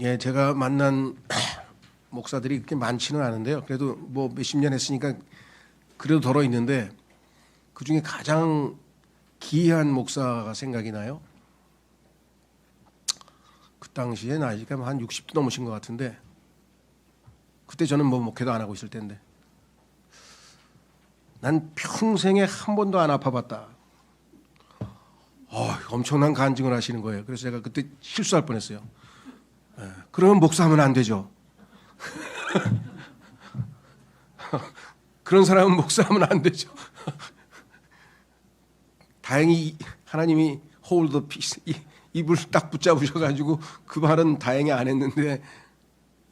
예, 제가 만난 목사들이 그렇게 많지는 않은데요. 그래도 뭐 몇십 년 했으니까 그래도 덜어 있는데 그 중에 가장 기이한 목사가 생각이 나요. 그 당시에 나이가 한 60도 넘으신 것 같은데 그때 저는 뭐 목회도 안 하고 있을 텐데 난 평생에 한 번도 안 아파봤다. 엄청난 간증을 하시는 거예요. 그래서 제가 그때 실수할 뻔했어요. 그러면 목사하면 안 되죠. 그런 사람은 목사하면 안 되죠. 다행히 하나님이 hold the peace, 입을 딱 붙잡으셔가지고 그 말은 다행히 안 했는데,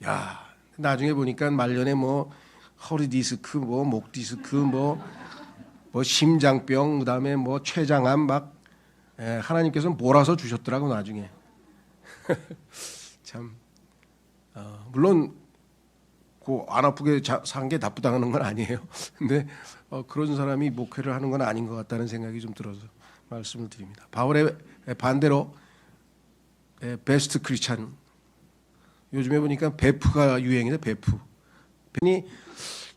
야 나중에 보니까 말년에 뭐 허리 디스크, 뭐 목 디스크, 뭐 심장병, 그다음에 뭐 췌장암 막 하나님께서 몰아서 주셨더라고 나중에. 참 물론 안 아프게 산 게 나쁘다는 건 아니에요. 근데 그런 사람이 목회를 하는 건 아닌 것 같다는 생각이 좀 들어서 말씀을 드립니다. 바울의 반대로 베스트 크리스찬, 요즘에 보니까 베프가 유행이네. 베프.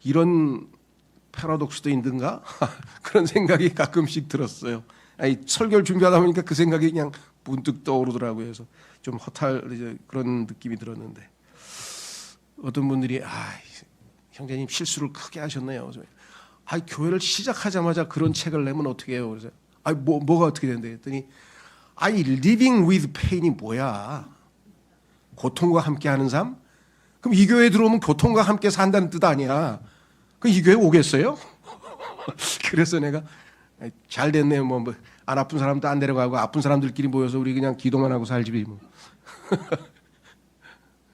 이런 패러독스도 있는가? 그런 생각이 가끔씩 들었어요. 아니, 설교를 준비하다 보니까 그 생각이 그냥 문득 떠오르더라고요. 그래서 좀 허탈 그런 느낌이 들었는데 어떤 분들이 형제님 실수를 크게 하셨네요. 교회를 시작하자마자 그런 책을 내면 어떻게 해요? 그래서 뭐가 어떻게 된대 했더니 living with pain이 뭐야? 고통과 함께 하는 삶? 그럼 이 교회에 들어오면 고통과 함께 산다는 뜻 아니야? 그럼 이 교회 오겠어요? 그래서 내가 잘 됐네요. 안 아픈 사람도 안 데려가고 아픈 사람들끼리 모여서 우리 그냥 기도만 하고 살지 뭐.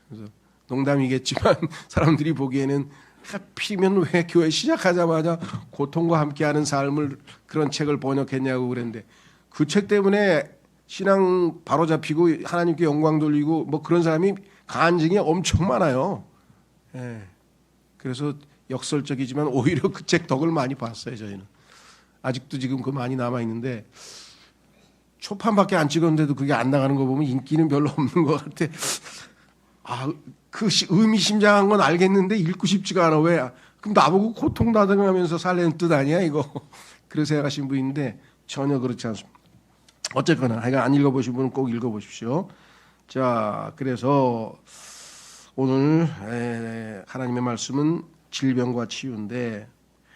그래서 농담이겠지만 사람들이 보기에는 하필이면 왜 교회 시작하자마자 고통과 함께하는 삶을 그런 책을 번역했냐고 그랬는데 그 책 때문에 신앙 바로 잡히고 하나님께 영광 돌리고 뭐 그런 사람이 간증이 엄청 많아요. 예. 그래서 역설적이지만 오히려 그 책 덕을 많이 봤어요. 저희는 아직도 지금 그 많이 남아 있는데 초판밖에 안 찍었는데도 그게 안 나가는 거 보면 인기는 별로 없는 것 같아. 그 의미심장한 건 알겠는데 읽고 싶지가 않아. 왜? 그럼 나보고 고통당하면서 살려는 뜻 아니야 이거? 그래서 생각하신 분인데 전혀 그렇지 않습니다. 어쨌거나 하여간 안 읽어보신 분은 꼭 읽어보십시오. 자, 그래서 오늘 하나님의 말씀은 질병과 치유인데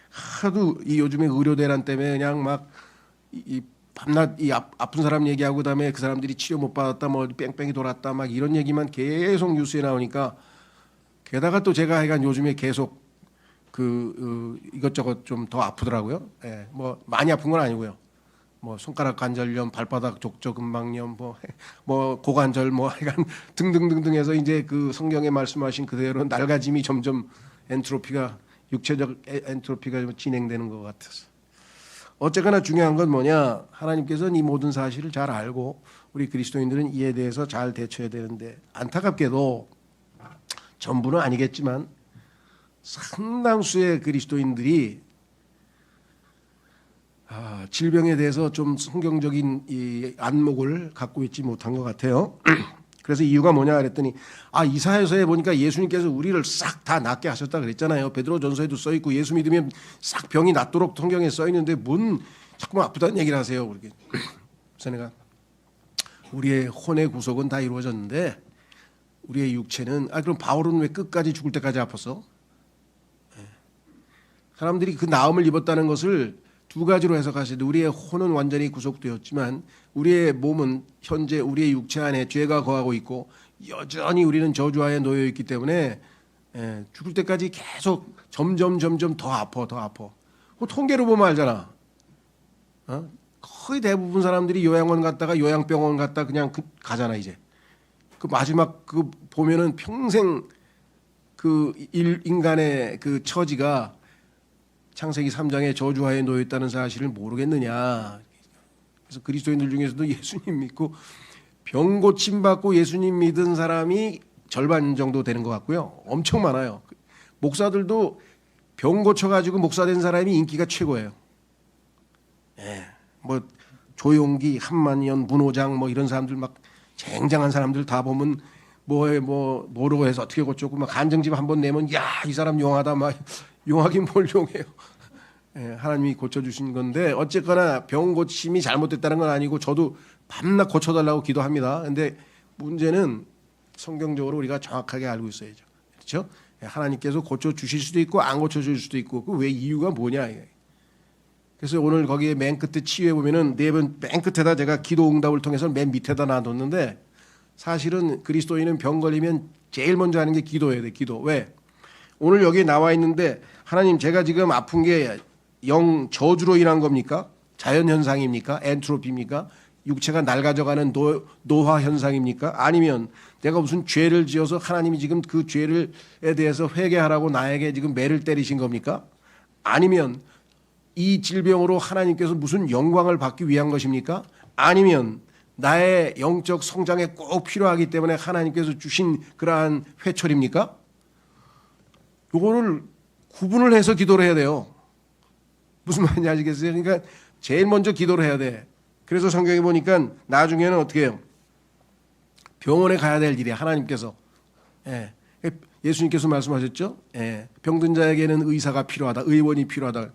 하도 이 요즘에 의료대란 때문에 그냥 막 밤낮 아픈 사람 얘기하고 그다음에 그 사람들이 치료 못 받았다 뭐 뺑뺑이 돌았다 막 이런 얘기만 계속 뉴스에 나오니까 게다가 또 제가 하여간 요즘에 계속 이것저것 좀 더 아프더라고요. 뭐 많이 아픈 건 아니고요. 뭐 손가락 관절염, 발바닥 족저근막염, 뭐 고관절 뭐 하여간 등등등등 해서 이제 그 성경에 말씀하신 그대로 낡아짐이 점점 육체적 엔트로피가 진행되는 것 같아서. 어쨌거나 중요한 건 뭐냐? 하나님께서는 이 모든 사실을 잘 알고 우리 그리스도인들은 이에 대해서 잘 대처해야 되는데 안타깝게도 전부는 아니겠지만 상당수의 그리스도인들이 질병에 대해서 좀 성경적인 이 안목을 갖고 있지 못한 것 같아요. 그래서 이유가 뭐냐 그랬더니 이사야서에 보니까 예수님께서 우리를 싹 다 낫게 하셨다 그랬잖아요. 베드로전서에도 써 있고 예수 믿으면 싹 병이 낫도록 성경에 써 있는데 뭔 자꾸만 아프다는 얘기를 하세요. 그래서 내가 우리의 혼의 구속은 다 이루어졌는데 우리의 육체는 그럼 바울은 왜 끝까지 죽을 때까지 아팠어? 사람들이 그 나음을 입었다는 것을 두 가지로 해석하시는데 우리의 혼은 완전히 구속되었지만 우리의 몸은 현재 우리의 육체 안에 죄가 거하고 있고 여전히 우리는 저주하에 놓여 있기 때문에 죽을 때까지 계속 점점 더 아파. 그 통계로 보면 알잖아. 거의 대부분 사람들이 요양원 갔다가 요양병원 갔다 그냥 가잖아 이제. 그 마지막 그 보면은 평생 그 인간의 그 처지가 창세기 3장에 저주하에 놓여 있다는 사실을 모르겠느냐. 그래서 그리스도인들 중에서도 예수님 믿고 병 고침 받고 예수님 믿은 사람이 절반 정도 되는 것 같고요. 엄청 많아요. 목사들도 병 고쳐가지고 목사 된 사람이 인기가 최고예요. 뭐 조용기, 한만연, 문호장 뭐 이런 사람들 막 쟁쟁한 사람들 다 보면 뭐라고 해서 어떻게 고쳤고 막 간증집 한번 내면 야 이 사람 용하다 막 용하긴 뭘 용해요. 예, 하나님이 고쳐주신 건데 어쨌거나 병 고침이 잘못됐다는 건 아니고 저도 밤낮 고쳐달라고 기도합니다. 근데 문제는 성경적으로 우리가 정확하게 알고 있어야죠. 그렇죠? 예, 하나님께서 고쳐주실 수도 있고 안 고쳐줄 수도 있고 그 왜 이유가 뭐냐. 그래서 오늘 거기에 맨 끝에 치유해 보면은 맨 끝에다 제가 기도 응답을 통해서 맨 밑에다 놔뒀는데 사실은 그리스도인은 병 걸리면 제일 먼저 하는 게 기도해야 돼. 기도. 왜? 오늘 여기 나와 있는데 하나님 제가 지금 아픈 게 영 저주로 인한 겁니까? 자연 현상입니까? 엔트로피입니까? 육체가 낡아져가는 노화 현상입니까? 아니면 내가 무슨 죄를 지어서 하나님이 지금 그 죄를에 대해서 회개하라고 나에게 지금 매를 때리신 겁니까? 아니면 이 질병으로 하나님께서 무슨 영광을 받기 위한 것입니까? 아니면 나의 영적 성장에 꼭 필요하기 때문에 하나님께서 주신 그러한 회초리입니까? 요거를 구분을 해서 기도를 해야 돼요. 무슨 말인지 아시겠어요? 그러니까 제일 먼저 기도를 해야 돼. 그래서 성경에 보니까 나중에는 어떻게 해요? 병원에 가야 될 일이야. 하나님께서. 예. 예수님께서 말씀하셨죠? 예. 병든 자에게는 의사가 필요하다. 의원이 필요하다.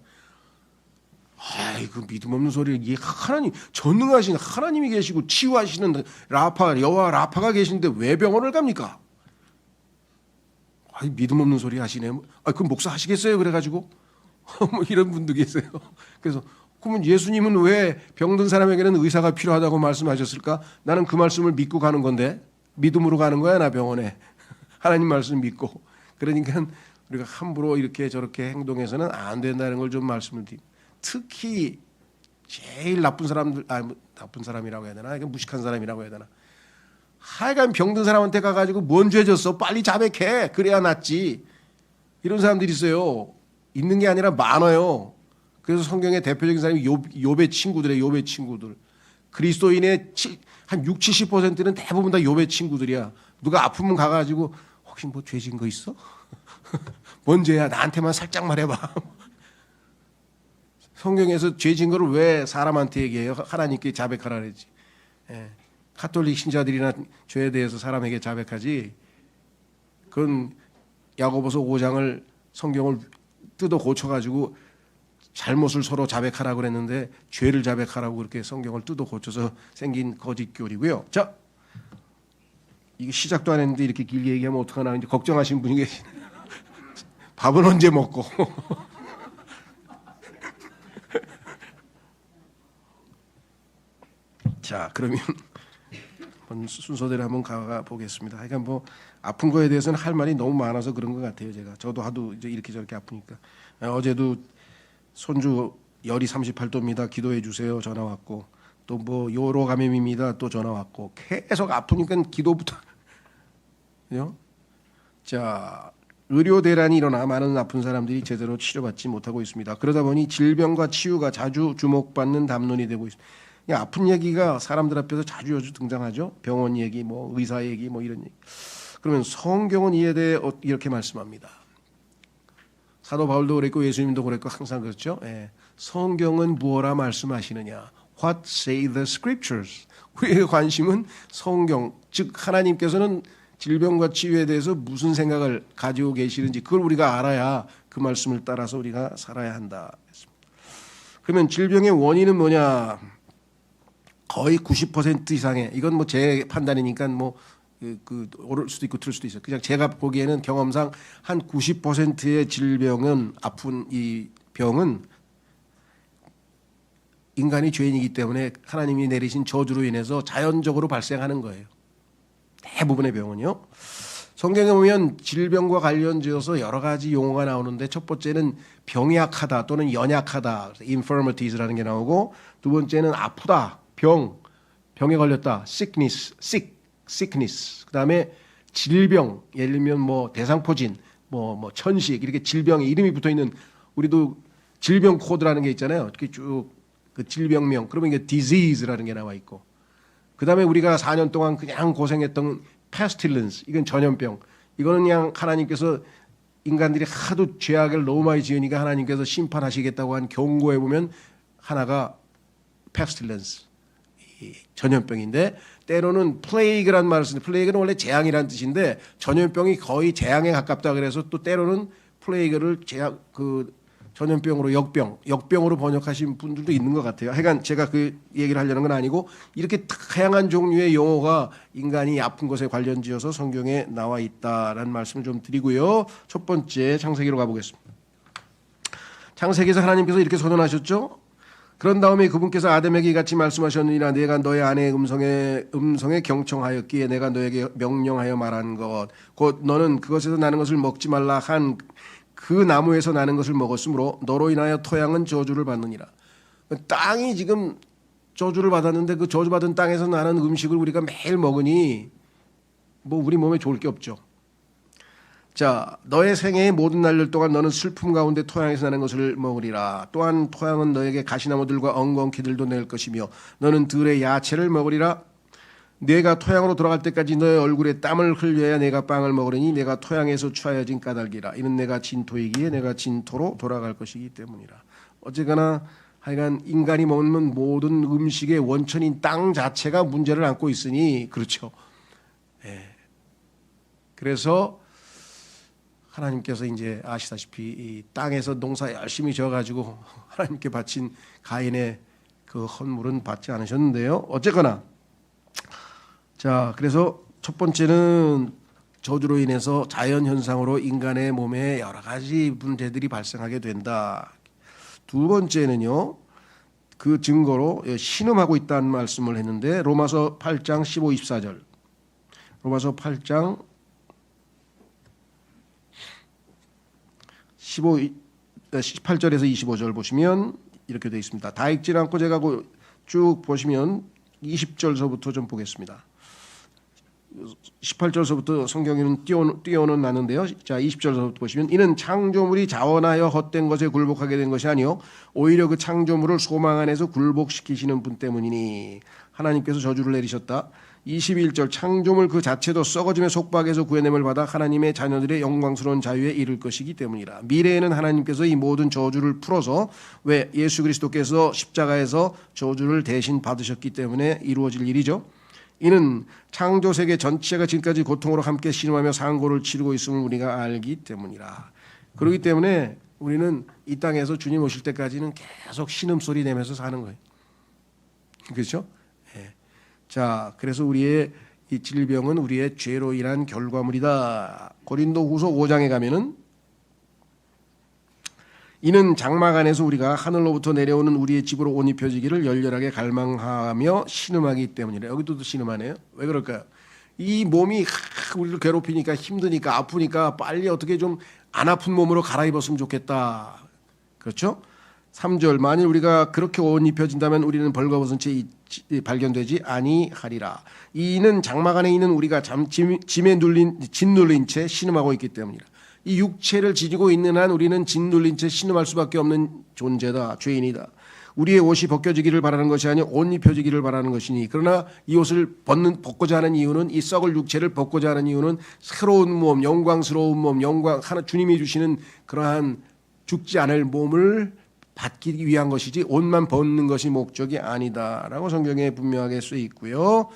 아이고 믿음 없는 소리. 이게 하나님 전능하신 하나님이 계시고 치유하시는 여호와 라파가 계신데 왜 병원을 갑니까? 아이 믿음 없는 소리 하시네. 그럼 목사 하시겠어요? 그래가지고 뭐 이런 분도 계세요. 그래서 그러면 예수님은 왜 병든 사람에게는 의사가 필요하다고 말씀하셨을까? 나는 그 말씀을 믿고 가는 건데 믿음으로 가는 거야 나 병원에. 하나님 말씀 믿고. 그러니까 우리가 함부로 이렇게 저렇게 행동해서는 안 된다는 걸 좀 말씀을 드립니다. 특히 제일 나쁜 사람들, 나쁜 사람이라고 해야 되나? 무식한 사람이라고 해야 되나? 하여간 병든 사람한테 가가지고 뭔 죄 졌어? 빨리 자백해. 그래야 낫지. 이런 사람들이 있어요. 있는 게 아니라 많아요. 그래서 성경의 대표적인 사람이 욥의 친구들이에요. 욥의 친구들. 그리스도인의 한 60, 70%는 대부분 다 욥의 친구들이야. 누가 아프면 가가지고 혹시 뭐 죄진 거 있어? 뭔 죄야? 나한테만 살짝 말해봐. 성경에서 죄진 거를 왜 사람한테 얘기해요? 하나님께 자백하라 그러지. 예. 가톨릭 신자들이나 죄에 대해서 사람에게 자백하지. 그건 야고보서 5장을 성경을 뜯어 고쳐가지고 잘못을 서로 자백하라고 그랬는데 죄를 자백하라고 그렇게 성경을 뜯어 고쳐서 생긴 거짓 교리고요. 자, 이게 시작도 안 했는데 이렇게 길게 얘기하면 어떡하나 이제 걱정하시는 분이 계시네. 밥은 언제 먹고? 자, 그러면 순서대로 한번 가 보겠습니다. 그러니까 뭐 아픈 거에 대해서는 할 말이 너무 많아서 그런 것 같아요. 제가 저도 하도 이제 이렇게 저렇게 아프니까 어제도 손주 열이 38도입니다. 기도해 주세요. 전화 왔고 또 뭐 요로 감염입니다. 또 전화 왔고 계속 아프니까 기도부터. 자, 의료 대란이 일어나 많은 아픈 사람들이 제대로 치료받지 못하고 있습니다. 그러다 보니 질병과 치유가 자주 주목받는 담론이 되고 있습니다. 아픈 얘기가 사람들 앞에서 자주 요즘 등장하죠. 병원 얘기, 뭐 의사 얘기, 뭐 이런 얘기. 그러면 성경은 이에 대해 이렇게 말씀합니다. 사도 바울도 그랬고 예수님도 그랬고 항상 그렇죠. 예. 성경은 무엇라 말씀하시느냐? What say the scriptures? 우리의 관심은 성경, 즉 하나님께서는 질병과 치유에 대해서 무슨 생각을 가지고 계시는지 그걸 우리가 알아야 그 말씀을 따라서 우리가 살아야 한다. 그러면 질병의 원인은 뭐냐? 거의 90% 이상의 이건 뭐 제 판단이니까 뭐 오를 수도 있고 틀릴 수도 있어요. 그냥 제가 보기에는 경험상 한 90%의 질병은 아픈 이 병은 인간이 죄인이기 때문에 하나님이 내리신 저주로 인해서 자연적으로 발생하는 거예요. 대부분의 병은요. 성경에 보면 질병과 관련지어서 여러 가지 용어가 나오는데 첫 번째는 병약하다 또는 연약하다, infirmities라는 게 나오고 두 번째는 아프다, 병에 걸렸다, sickness. 그다음에 질병, 예를 들면 뭐 대상포진, 뭐 천식 이렇게 질병에 이름이 붙어 있는 우리도 질병 코드라는 게 있잖아요. 이렇게 쭉 그 질병명 그러면 이게 disease라는 게 나와 있고 그다음에 우리가 4년 동안 그냥 고생했던 pestilence 이건 전염병. 이거는 그냥 하나님께서 인간들이 하도 죄악을 너무 많이 지으니까 하나님께서 심판하시겠다고 한 경고에 보면 하나가 pestilence. 이 전염병인데 때로는 플레이그란 말을 쓰는데 플레이그는 원래 재앙이라는 뜻인데 전염병이 거의 재앙에 가깝다 그래서 또 때로는 플레이그를 전염병으로 역병으로 번역하신 분들도 있는 것 같아요. 하여간 제가 그 얘기를 하려는 건 아니고 이렇게 다양한 종류의 용어가 인간이 아픈 것에 관련지어서 성경에 나와 있다라는 말씀을 좀 드리고요. 첫 번째 창세기로 가보겠습니다. 창세기에서 하나님께서 이렇게 선언하셨죠. 그런 다음에 그분께서 아담에게 이같이 말씀하셨느니라 내가 너의 아내의 음성에 경청하였기에 내가 너에게 명령하여 말한 것 곧 너는 그것에서 나는 것을 먹지 말라 한 그 나무에서 나는 것을 먹었으므로 너로 인하여 토양은 저주를 받느니라. 땅이 지금 저주를 받았는데 그 저주받은 땅에서 나는 음식을 우리가 매일 먹으니 뭐 우리 몸에 좋을 게 없죠. 자, 너의 생애의 모든 날들 동안 너는 슬픔 가운데 토양에서 나는 것을 먹으리라. 또한 토양은 너에게 가시나무들과 엉겅퀴들도 낼 것이며 너는 들의 야채를 먹으리라. 내가 토양으로 돌아갈 때까지 너의 얼굴에 땀을 흘려야 내가 빵을 먹으리니 내가 토양에서 취하여진 까닭이라. 이는 내가 진토이기에 내가 진토로 돌아갈 것이기 때문이라. 어쨌거나 하여간 인간이 먹는 모든 음식의 원천인 땅 자체가 문제를 안고 있으니 그렇죠. 예. 그래서 하나님께서 이제 아시다시피 이 땅에서 농사 열심히 져가지고 하나님께 바친 가인의 그 헌물은 받지 않으셨는데요. 어쨌거나 자, 그래서 첫 번째는 저주로 인해서 자연 현상으로 인간의 몸에 여러 가지 문제들이 발생하게 된다. 두 번째는요. 그 증거로 신음하고 있다는 말씀을 했는데 로마서 8장 15, 24절. 로마서 8장 18절에서 25절 보시면 이렇게 되어 있습니다. 다 읽지 않고 제가 쭉 보시면 20절서부터 좀 보겠습니다. 18절서부터 성경에는 띄워는 나는데요. 자, 20절서부터 보시면 이는 창조물이 자원하여 헛된 것에 굴복하게 된 것이 아니요 오히려 그 창조물을 소망 안에서 굴복시키시는 분 때문이니 하나님께서 저주를 내리셨다. 21절 창조물 그 자체도 썩어짐의 속박에서 구해냄을 받아 하나님의 자녀들의 영광스러운 자유에 이를 것이기 때문이라. 미래에는 하나님께서 이 모든 저주를 풀어서 왜 예수 그리스도께서 십자가에서 저주를 대신 받으셨기 때문에 이루어질 일이죠. 이는 창조세계 전체가 지금까지 고통으로 함께 신음하며 상고를 치르고 있음을 우리가 알기 때문이라. 그렇기 때문에 우리는 이 땅에서 주님 오실 때까지는 계속 신음소리 내면서 사는 거예요. 그렇죠? 예. 자, 그래서 우리의 이 질병은 우리의 죄로 인한 결과물이다. 고린도후서 5장에 가면은 이는 장막 안에서 우리가 하늘로부터 내려오는 우리의 집으로 옷 입혀지기를 열렬하게 갈망하며 신음하기 때문이래. 여기도 신음하네요. 왜 그럴까요? 이 몸이 우리를 괴롭히니까 힘드니까 아프니까 빨리 어떻게 좀 안 아픈 몸으로 갈아입었으면 좋겠다. 그렇죠? 3절 만일 우리가 그렇게 옷 입혀진다면 우리는 벌거벗은 채 발견되지 아니하리라. 이는 장막 안에 있는 우리가 짐에 짓눌린 채 신음하고 있기 때문이라. 이 육체를 지니고 있는 한 우리는 짓눌린 채 신음할 수밖에 없는 존재다. 죄인이다. 우리의 옷이 벗겨지기를 바라는 것이 아니요 옷 입혀지기를 바라는 것이니 그러나 이 옷을 벗고자 하는 이유는 이 썩을 육체를 벗고자 하는 이유는 새로운 몸, 영광스러운 몸, 주님이 주시는 그러한 죽지 않을 몸을 받기 위한 것이지 옷만 벗는 것이 목적이 아니다라고 성경에 분명하게 쓰여 있고요.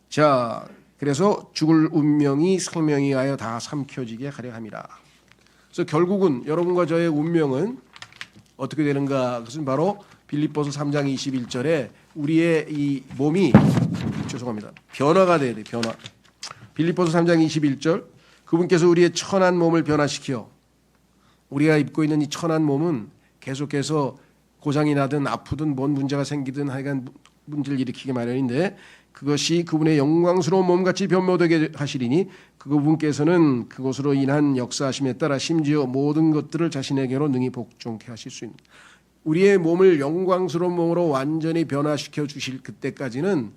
자, 그래서 죽을 운명이 생명에 하여 다 삼켜지게 하려 함이라. 그래서 결국은 여러분과 저의 운명은 어떻게 되는가? 그것은 바로 빌립보서 3장 21절에 우리의 이 몸이 변화가 돼야 돼. 변화. 빌립보서 3장 21절 그분께서 우리의 천한 몸을 변화시켜 우리가 입고 있는 이 천한 몸은 계속해서 고장이 나든 아프든 뭔 문제가 생기든 하여간 문제를 일으키게 마련인데 그것이 그분의 영광스러운 몸같이 변모되게 하시리니 그분께서는 그것으로 인한 역사하심에 따라 심지어 모든 것들을 자신에게로 능히 복종케 하실 수 있는 우리의 몸을 영광스러운 몸으로 완전히 변화시켜 주실 그때까지는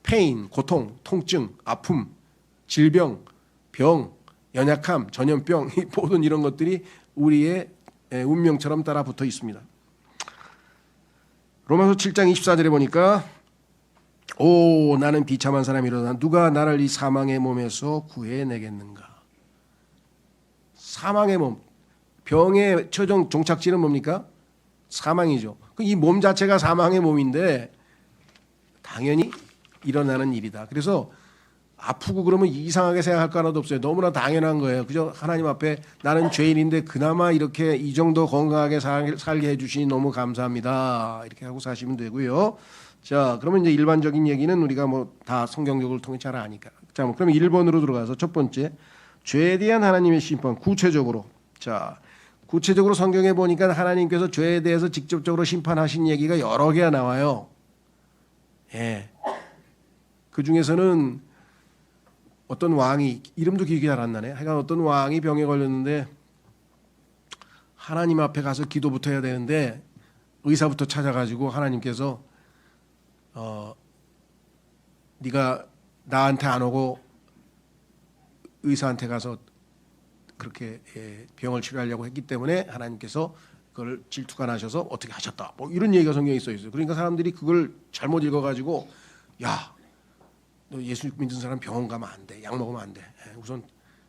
페인, 고통, 통증, 아픔, 질병, 병, 연약함, 전염병 모든 이런 것들이 우리의 운명처럼 따라 붙어 있습니다. 로마서 7장 24절에 보니까 오 나는 비참한 사람이로다 누가 나를 이 사망의 몸에서 구해내겠는가. 사망의 몸 병의 최종 종착지는 뭡니까? 사망이죠. 이 몸 자체가 사망의 몸인데 당연히 일어나는 일이다. 그래서 아프고 그러면 이상하게 생각할 거 하나도 없어요. 너무나 당연한 거예요. 그죠? 하나님 앞에 나는 죄인인데 그나마 이렇게 이 정도 건강하게 살게 해주시니 너무 감사합니다. 이렇게 하고 사시면 되고요. 자, 그러면 이제 일반적인 얘기는 우리가 뭐 다 성경적을 통해 잘 아니까. 자, 그럼 1번으로 들어가서 첫 번째, 죄에 대한 하나님의 심판. 구체적으로. 자, 구체적으로 성경에 보니까 하나님께서 죄에 대해서 직접적으로 심판하신 얘기가 여러 개가 나와요. 예. 그 중에서는 어떤 왕이, 이름도 기억이 잘 안 나네. 하여간 어떤 왕이 병에 걸렸는데 하나님 앞에 가서 기도부터 해야 되는데 의사부터 찾아가지고 하나님께서 네가 나한테 안 오고 의사한테 가서 그렇게 병을 치료하려고 했기 때문에 하나님께서 그걸 질투가 나셔서 어떻게 하셨다. 뭐 이런 얘기가 성경에 써 있어요. 그러니까 사람들이 그걸 잘못 읽어가지고 야, 너 예수 믿는 사람 병원 가면 안 돼. 약 먹으면 안 돼. 우선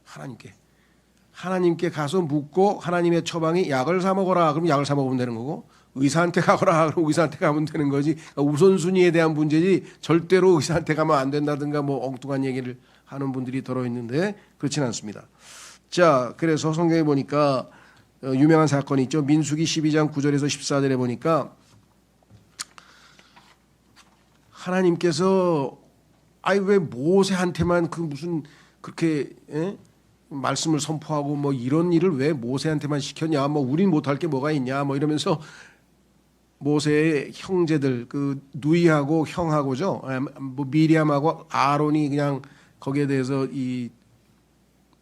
하나님께 가서 묻고 하나님의 처방이 약을 사 먹어라. 그럼 약을 사 먹으면 되는 거고 의사한테 가거라. 그럼 의사한테 가면 되는 거지. 그러니까 우선순위에 대한 문제지 절대로 의사한테 가면 안 된다든가 뭐 엉뚱한 얘기를 하는 분들이 들어 있는데 그렇지는 않습니다. 자, 그래서 성경에 보니까 유명한 사건이 있죠. 민수기 12장 9절에서 14절에 보니까 하나님께서 왜 모세한테만 그 무슨 그렇게 말씀을 선포하고 뭐 이런 일을 왜 모세한테만 시켰냐? 뭐 우린 못할 게 뭐가 있냐? 뭐 이러면서 모세의 형제들 그 누이하고 형하고죠. 뭐 미리암하고 아론이 그냥 거기에 대해서 이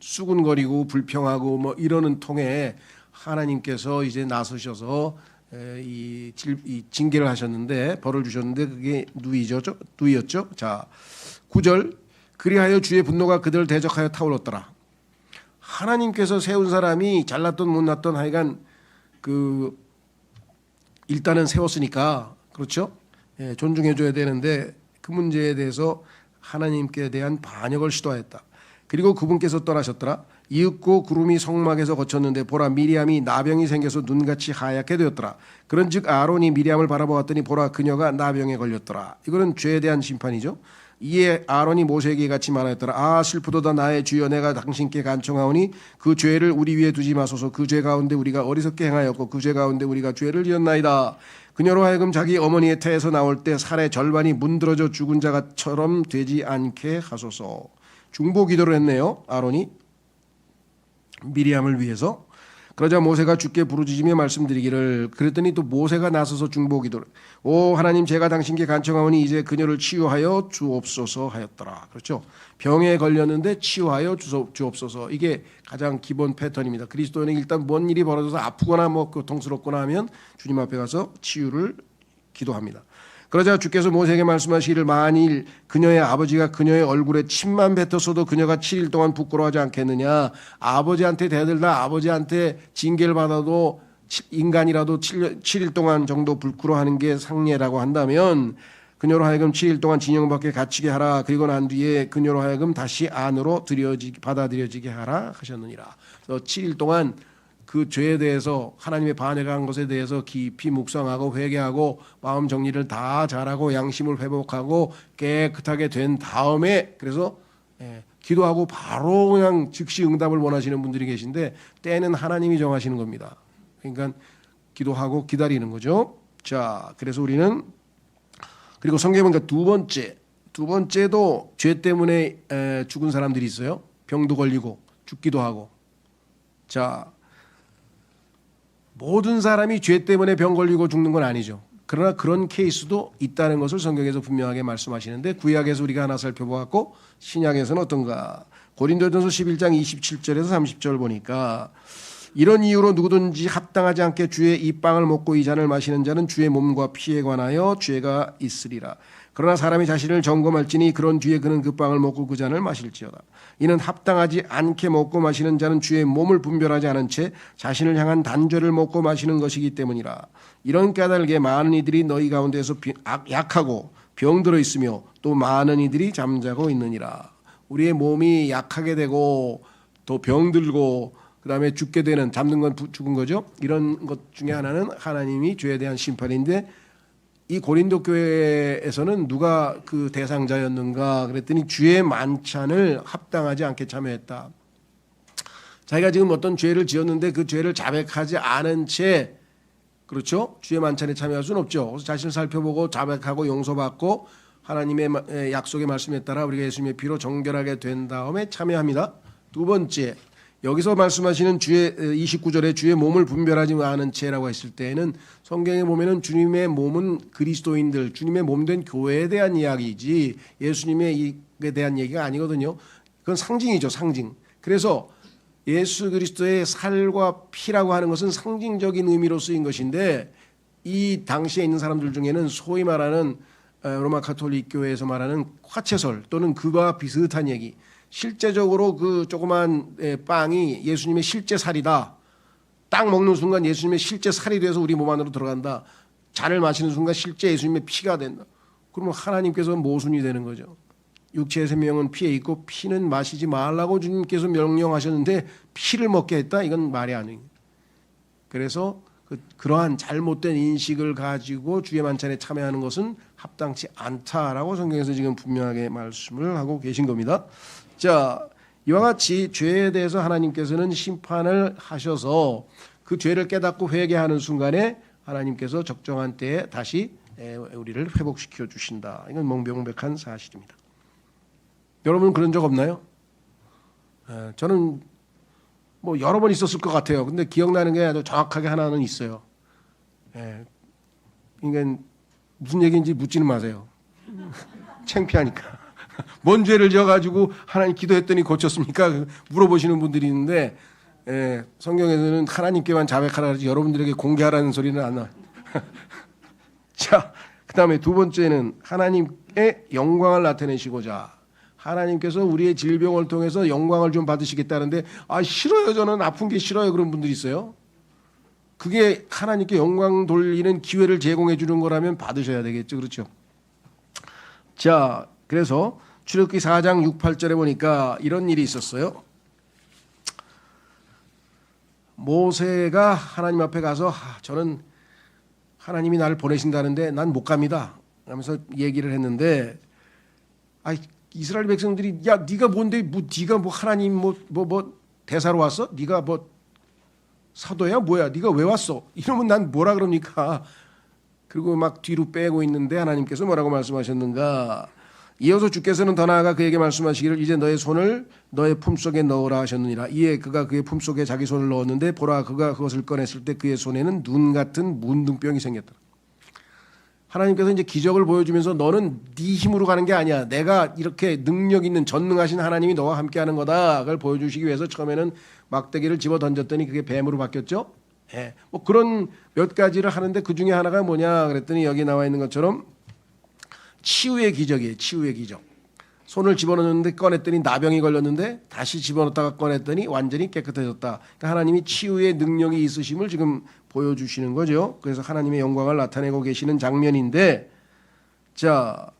수군거리고 불평하고 뭐 이러는 통에 하나님께서 이제 나서셔서 이 징계를 하셨는데 벌을 주셨는데 그게 누이였죠. 자, 9절 그리하여 주의 분노가 그들을 대적하여 타올랐더라. 하나님께서 세운 사람이 잘났던 못났던 하여간 그 일단은 세웠으니까 그렇죠. 존중해줘야 되는데 그 문제에 대해서 하나님께 대한 반역을 시도하였다. 그리고 그분께서 떠나셨더라. 이윽고 구름이 성막에서 거쳤는데 보라 미리암이 나병이 생겨서 눈같이 하얗게 되었더라. 그런즉 아론이 미리암을 바라보았더니 보라 그녀가 나병에 걸렸더라. 이거는 죄에 대한 심판이죠. 이에 아론이 모세에게 같이 말하였더라. 아 슬프도다 나의 주여 내가 당신께 간청하오니 그 죄를 우리 위에 두지 마소서. 그 죄 가운데 우리가 어리석게 행하였고 그 죄 가운데 우리가 죄를 지었나이다. 그녀로 하여금 자기 어머니의 태에서 나올 때 살의 절반이 문드러져 죽은 자처럼 되지 않게 하소서. 중보 기도를 했네요. 아론이 미리암을 위해서. 그러자 모세가 주께 부르짖으며 말씀드리기를 그랬더니 또 모세가 나서서 중보 기도를 오 하나님 제가 당신께 간청하오니 이제 그녀를 치유하여 주옵소서 하였더라. 그렇죠. 병에 걸렸는데 치유하여 주옵소서. 이게 가장 기본 패턴입니다. 그리스도인은 일단 뭔 일이 벌어져서 아프거나 뭐 고통스럽거나 하면 주님 앞에 가서 치유를 기도합니다. 그러자 주께서 모세에게 말씀하시기를 만일 그녀의 아버지가 그녀의 얼굴에 침만 뱉었어도 그녀가 7일 동안 부끄러워하지 않겠느냐. 아버지한테 대들다 아버지한테 징계를 받아도 인간이라도 7일 동안 정도 부끄러워하는 게 상례라고 한다면 그녀로 하여금 7일 동안 진영 밖에 갇히게 하라. 그리고 난 뒤에 그녀로 하여금 다시 안으로 받아들여지게 하라 하셨느니라. 그래서 7일 동안 그 죄에 대해서 하나님의 반역한 것에 대해서 깊이 묵상하고 회개하고 마음 정리를 다 잘하고 양심을 회복하고 깨끗하게 된 다음에 그래서 기도하고 바로 그냥 즉시 응답을 원하시는 분들이 계신데 때는 하나님이 정하시는 겁니다. 그러니까 기도하고 기다리는 거죠. 자, 그래서 우리는 그리고 성경에 보니까 두 번째도 죄 때문에 죽은 사람들이 있어요. 병도 걸리고 죽기도 하고. 자, 모든 사람이 죄 때문에 병 걸리고 죽는 건 아니죠. 그러나 그런 케이스도 있다는 것을 성경에서 분명하게 말씀하시는데 구약에서 우리가 하나 살펴보았고 신약에서는 어떤가. 고린도전서 11장 27절에서 30절 보니까 이런 이유로 누구든지 합당하지 않게 주의 이 빵을 먹고 이 잔을 마시는 자는 주의 몸과 피에 관하여 죄가 있으리라. 그러나 사람이 자신을 점검할지니 그런 뒤에 그는 그 빵을 먹고 그 잔을 마실지어다. 이는 합당하지 않게 먹고 마시는 자는 주의 몸을 분별하지 않은 채 자신을 향한 단죄를 먹고 마시는 것이기 때문이라. 이런 까닭에 많은 이들이 너희 가운데에서 약하고 병들어 있으며 또 많은 이들이 잠자고 있느니라. 우리의 몸이 약하게 되고 또 병들고 그다음에 죽게 되는, 잡는 건 죽은 거죠. 이런 것 중에 하나는 하나님이 죄에 대한 심판인데, 이 고린도 교회에서는 누가 그 대상자였는가 그랬더니 주의 만찬을 합당하지 않게 참여했다. 자기가 지금 어떤 죄를 지었는데 그 죄를 자백하지 않은 채, 그렇죠? 주의 만찬에 참여할 수는 없죠. 그래서 자신을 살펴보고 자백하고 용서받고 하나님의 약속의 말씀에 따라 우리가 예수님의 피로 정결하게 된 다음에 참여합니다. 두 번째, 여기서 말씀하시는 주의 29절에 주의 몸을 분별하지 않은 채라고 했을 때에는 성경에 보면은 주님의 몸은 그리스도인들, 주님의 몸된 교회에 대한 이야기이지 예수님에 대한 얘기가 아니거든요. 그건 상징이죠, 상징. 그래서 예수 그리스도의 살과 피라고 하는 것은 상징적인 의미로 쓰인 것인데, 이 당시에 있는 사람들 중에는 소위 말하는 로마 가톨릭 교회에서 말하는 화채설 또는 그와 비슷한 얘기, 실제적으로 그 조그만 빵이 예수님의 실제 살이다. 딱 먹는 순간 예수님의 실제 살이 돼서 우리 몸 안으로 들어간다. 잔을 마시는 순간 실제 예수님의 피가 된다. 그러면 하나님께서 모순이 되는 거죠. 육체의 생명은 피에 있고 피는 마시지 말라고 주님께서 명령하셨는데 피를 먹게 했다? 이건 말이 아니에요. 그래서 그러한 잘못된 인식을 가지고 주의 만찬에 참여하는 것은 합당치 않다라고 성경에서 지금 분명하게 말씀을 하고 계신 겁니다. 자, 이와 같이 죄에 대해서 하나님께서는 심판을 하셔서 그 죄를 깨닫고 회개하는 순간에 하나님께서 적정한 때에 다시 우리를 회복시켜 주신다. 이건 명백한 사실입니다. 여러분 그런 적 없나요? 저는 뭐 여러 번 있었을 것 같아요. 근데 기억나는 게 아주 정확하게 하나는 있어요. 그러니까 무슨 얘기인지 묻지는 마세요. 창피하니까. 뭔 죄를 지어가지고 하나님 기도했더니 고쳤습니까? 물어보시는 분들이 있는데, 성경에서는 하나님께만 자백하라 그러지 여러분들에게 공개하라는 소리는 안 나와요. 자, 그 다음에 두 번째는 하나님의 영광을 나타내시고자, 하나님께서 우리의 질병을 통해서 영광을 좀 받으시겠다는데, 싫어요, 저는 아픈 게 싫어요, 그런 분들이 있어요. 그게 하나님께 영광 돌리는 기회를 제공해 주는 거라면 받으셔야 되겠죠. 그렇죠? 자, 그래서 출애굽기 4장 6, 8절에 보니까 이런 일이 있었어요. 모세가 하나님 앞에 가서 저는 하나님이 나를 보내신다는데 난 못 갑니다 하면서 얘기를 했는데, 이스라엘 백성들이 야 네가 뭔데 네가 하나님 대사로 왔어? 네가 사도야 뭐야? 네가 왜 왔어? 이러면 난 뭐라 그럽니까? 그리고 막 뒤로 빼고 있는데 하나님께서 뭐라고 말씀하셨는가? 이어서 주께서는 더 나아가 그에게 말씀하시기를 이제 너의 손을 너의 품속에 넣으라 하셨느니라. 이에 그가 그의 품속에 자기 손을 넣었는데 보라 그가 그것을 꺼냈을 때 그의 손에는 눈 같은 문둥병이 생겼더라. 하나님께서 이제 기적을 보여주면서 너는 네 힘으로 가는 게 아니야. 내가 이렇게 능력 있는 전능하신 하나님이 너와 함께하는 거다. 그걸 보여주시기 위해서 처음에는 막대기를 집어 던졌더니 그게 뱀으로 바뀌었죠. 그런 몇 가지를 하는데 그 중에 하나가 뭐냐 그랬더니 여기 나와 있는 것처럼 치유의 기적이에요. 치유의 기적. 손을 집어넣는데 꺼냈더니 나병이 걸렸는데 다시 집어넣다가 꺼냈더니 완전히 깨끗해졌다. 그러니까 하나님이 치유의 능력이 있으심을 지금 보여주시는 거죠. 그래서 하나님의 영광을 나타내고 계시는 장면인데, 자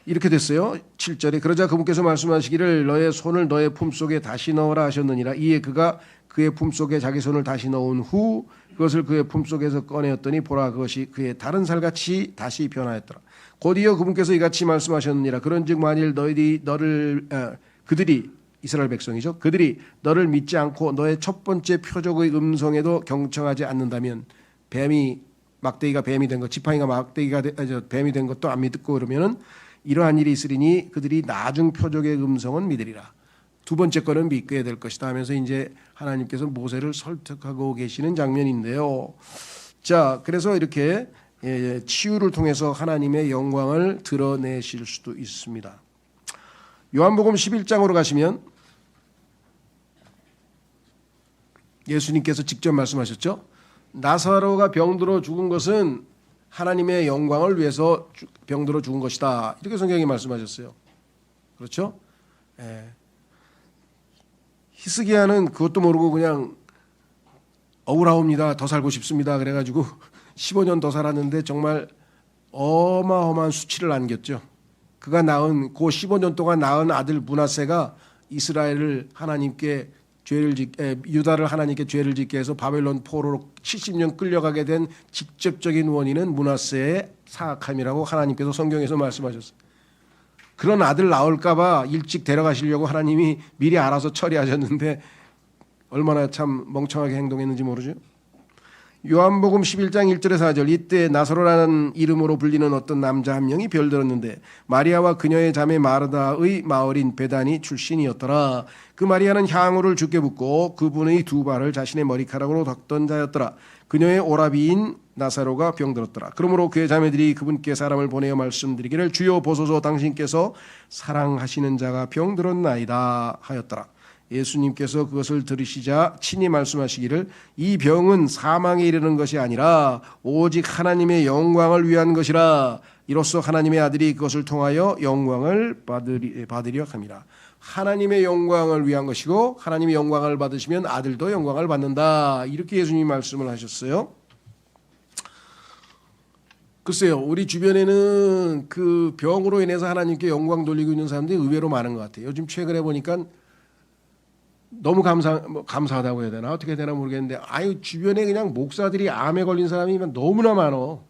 이렇게 됐어요. 7절에 그러자 그분께서 말씀하시기를 너의 손을 너의 품속에 다시 넣으라 하셨느니라. 이에 그가 그의 품속에 자기 손을 다시 넣은 후 그것을 그의 품속에서 꺼내었더니 보라 그것이 그의 다른 살같이 다시 변하였더라. 곧이어 그분께서 이같이 말씀하셨느니라. 그런즉 만일 그들이 이스라엘 백성이죠. 그들이 너를 믿지 않고 너의 첫 번째 표적의 음성에도 경청하지 않는다면, 막대기가 뱀이 된 것, 지팡이가 막대기가 뱀이 된 것도 안 믿고 그러면은 이러한 일이 있으리니 그들이 나중 표적의 음성은 믿으리라. 두 번째 거는 믿게 될 것이다 하면서 이제 하나님께서 모세를 설득하고 계시는 장면인데요. 자, 그래서 이렇게 치유를 통해서 하나님의 영광을 드러내실 수도 있습니다. 요한복음 11장으로 가시면 예수님께서 직접 말씀하셨죠. 나사로가 병들어 죽은 것은 하나님의 영광을 위해서 병들어 죽은 것이다. 이렇게 성경이 말씀하셨어요. 그렇죠? 히스기야는 그것도 모르고 그냥 억울하옵니다. 더 살고 싶습니다. 그래가지고 15년 더 살았는데 정말 어마어마한 수치를 안겼죠. 그가 낳은 그 15년 동안 낳은 아들 므낫세가 이스라엘을 하나님께 유다를 하나님께 죄를 짓게 해서 바벨론 포로로 70년 끌려가게 된 직접적인 원인은 므낫세의 사악함이라고 하나님께서 성경에서 말씀하셨어요. 그런 아들 나올까 봐 일찍 데려가시려고 하나님이 미리 알아서 처리하셨는데 얼마나 참 멍청하게 행동했는지 모르죠. 요한복음 11장 1절에서 4절 이때 나사로라는 이름으로 불리는 어떤 남자 한 명이 별들었는데 마리아와 그녀의 자매 마르다의 마을인 베다니 출신이었더라. 그 마리아는 향유를 주께 붓고 그분의 두 발을 자신의 머리카락으로 닦던 자였더라. 그녀의 오라비인 나사로가 병들었더라. 그러므로 그의 자매들이 그분께 사람을 보내어 말씀드리기를 주여 보소서 당신께서 사랑하시는 자가 병들었나이다 하였더라. 예수님께서 그것을 들으시자 친히 말씀하시기를 이 병은 사망에 이르는 것이 아니라 오직 하나님의 영광을 위한 것이라. 이로써 하나님의 아들이 그것을 통하여 영광을 받으려 함이라. 하나님의 영광을 위한 것이고 하나님의 영광을 받으시면 아들도 영광을 받는다. 이렇게 예수님이 말씀을 하셨어요. 글쎄요, 우리 주변에는 그 병으로 인해서 하나님께 영광 돌리고 있는 사람들이 의외로 많은 것 같아요. 요즘 최근에 보니까 너무 감사하다고 해야 되나 어떻게 되나 모르겠는데 주변에 그냥 목사들이 암에 걸린 사람이 너무나 많어.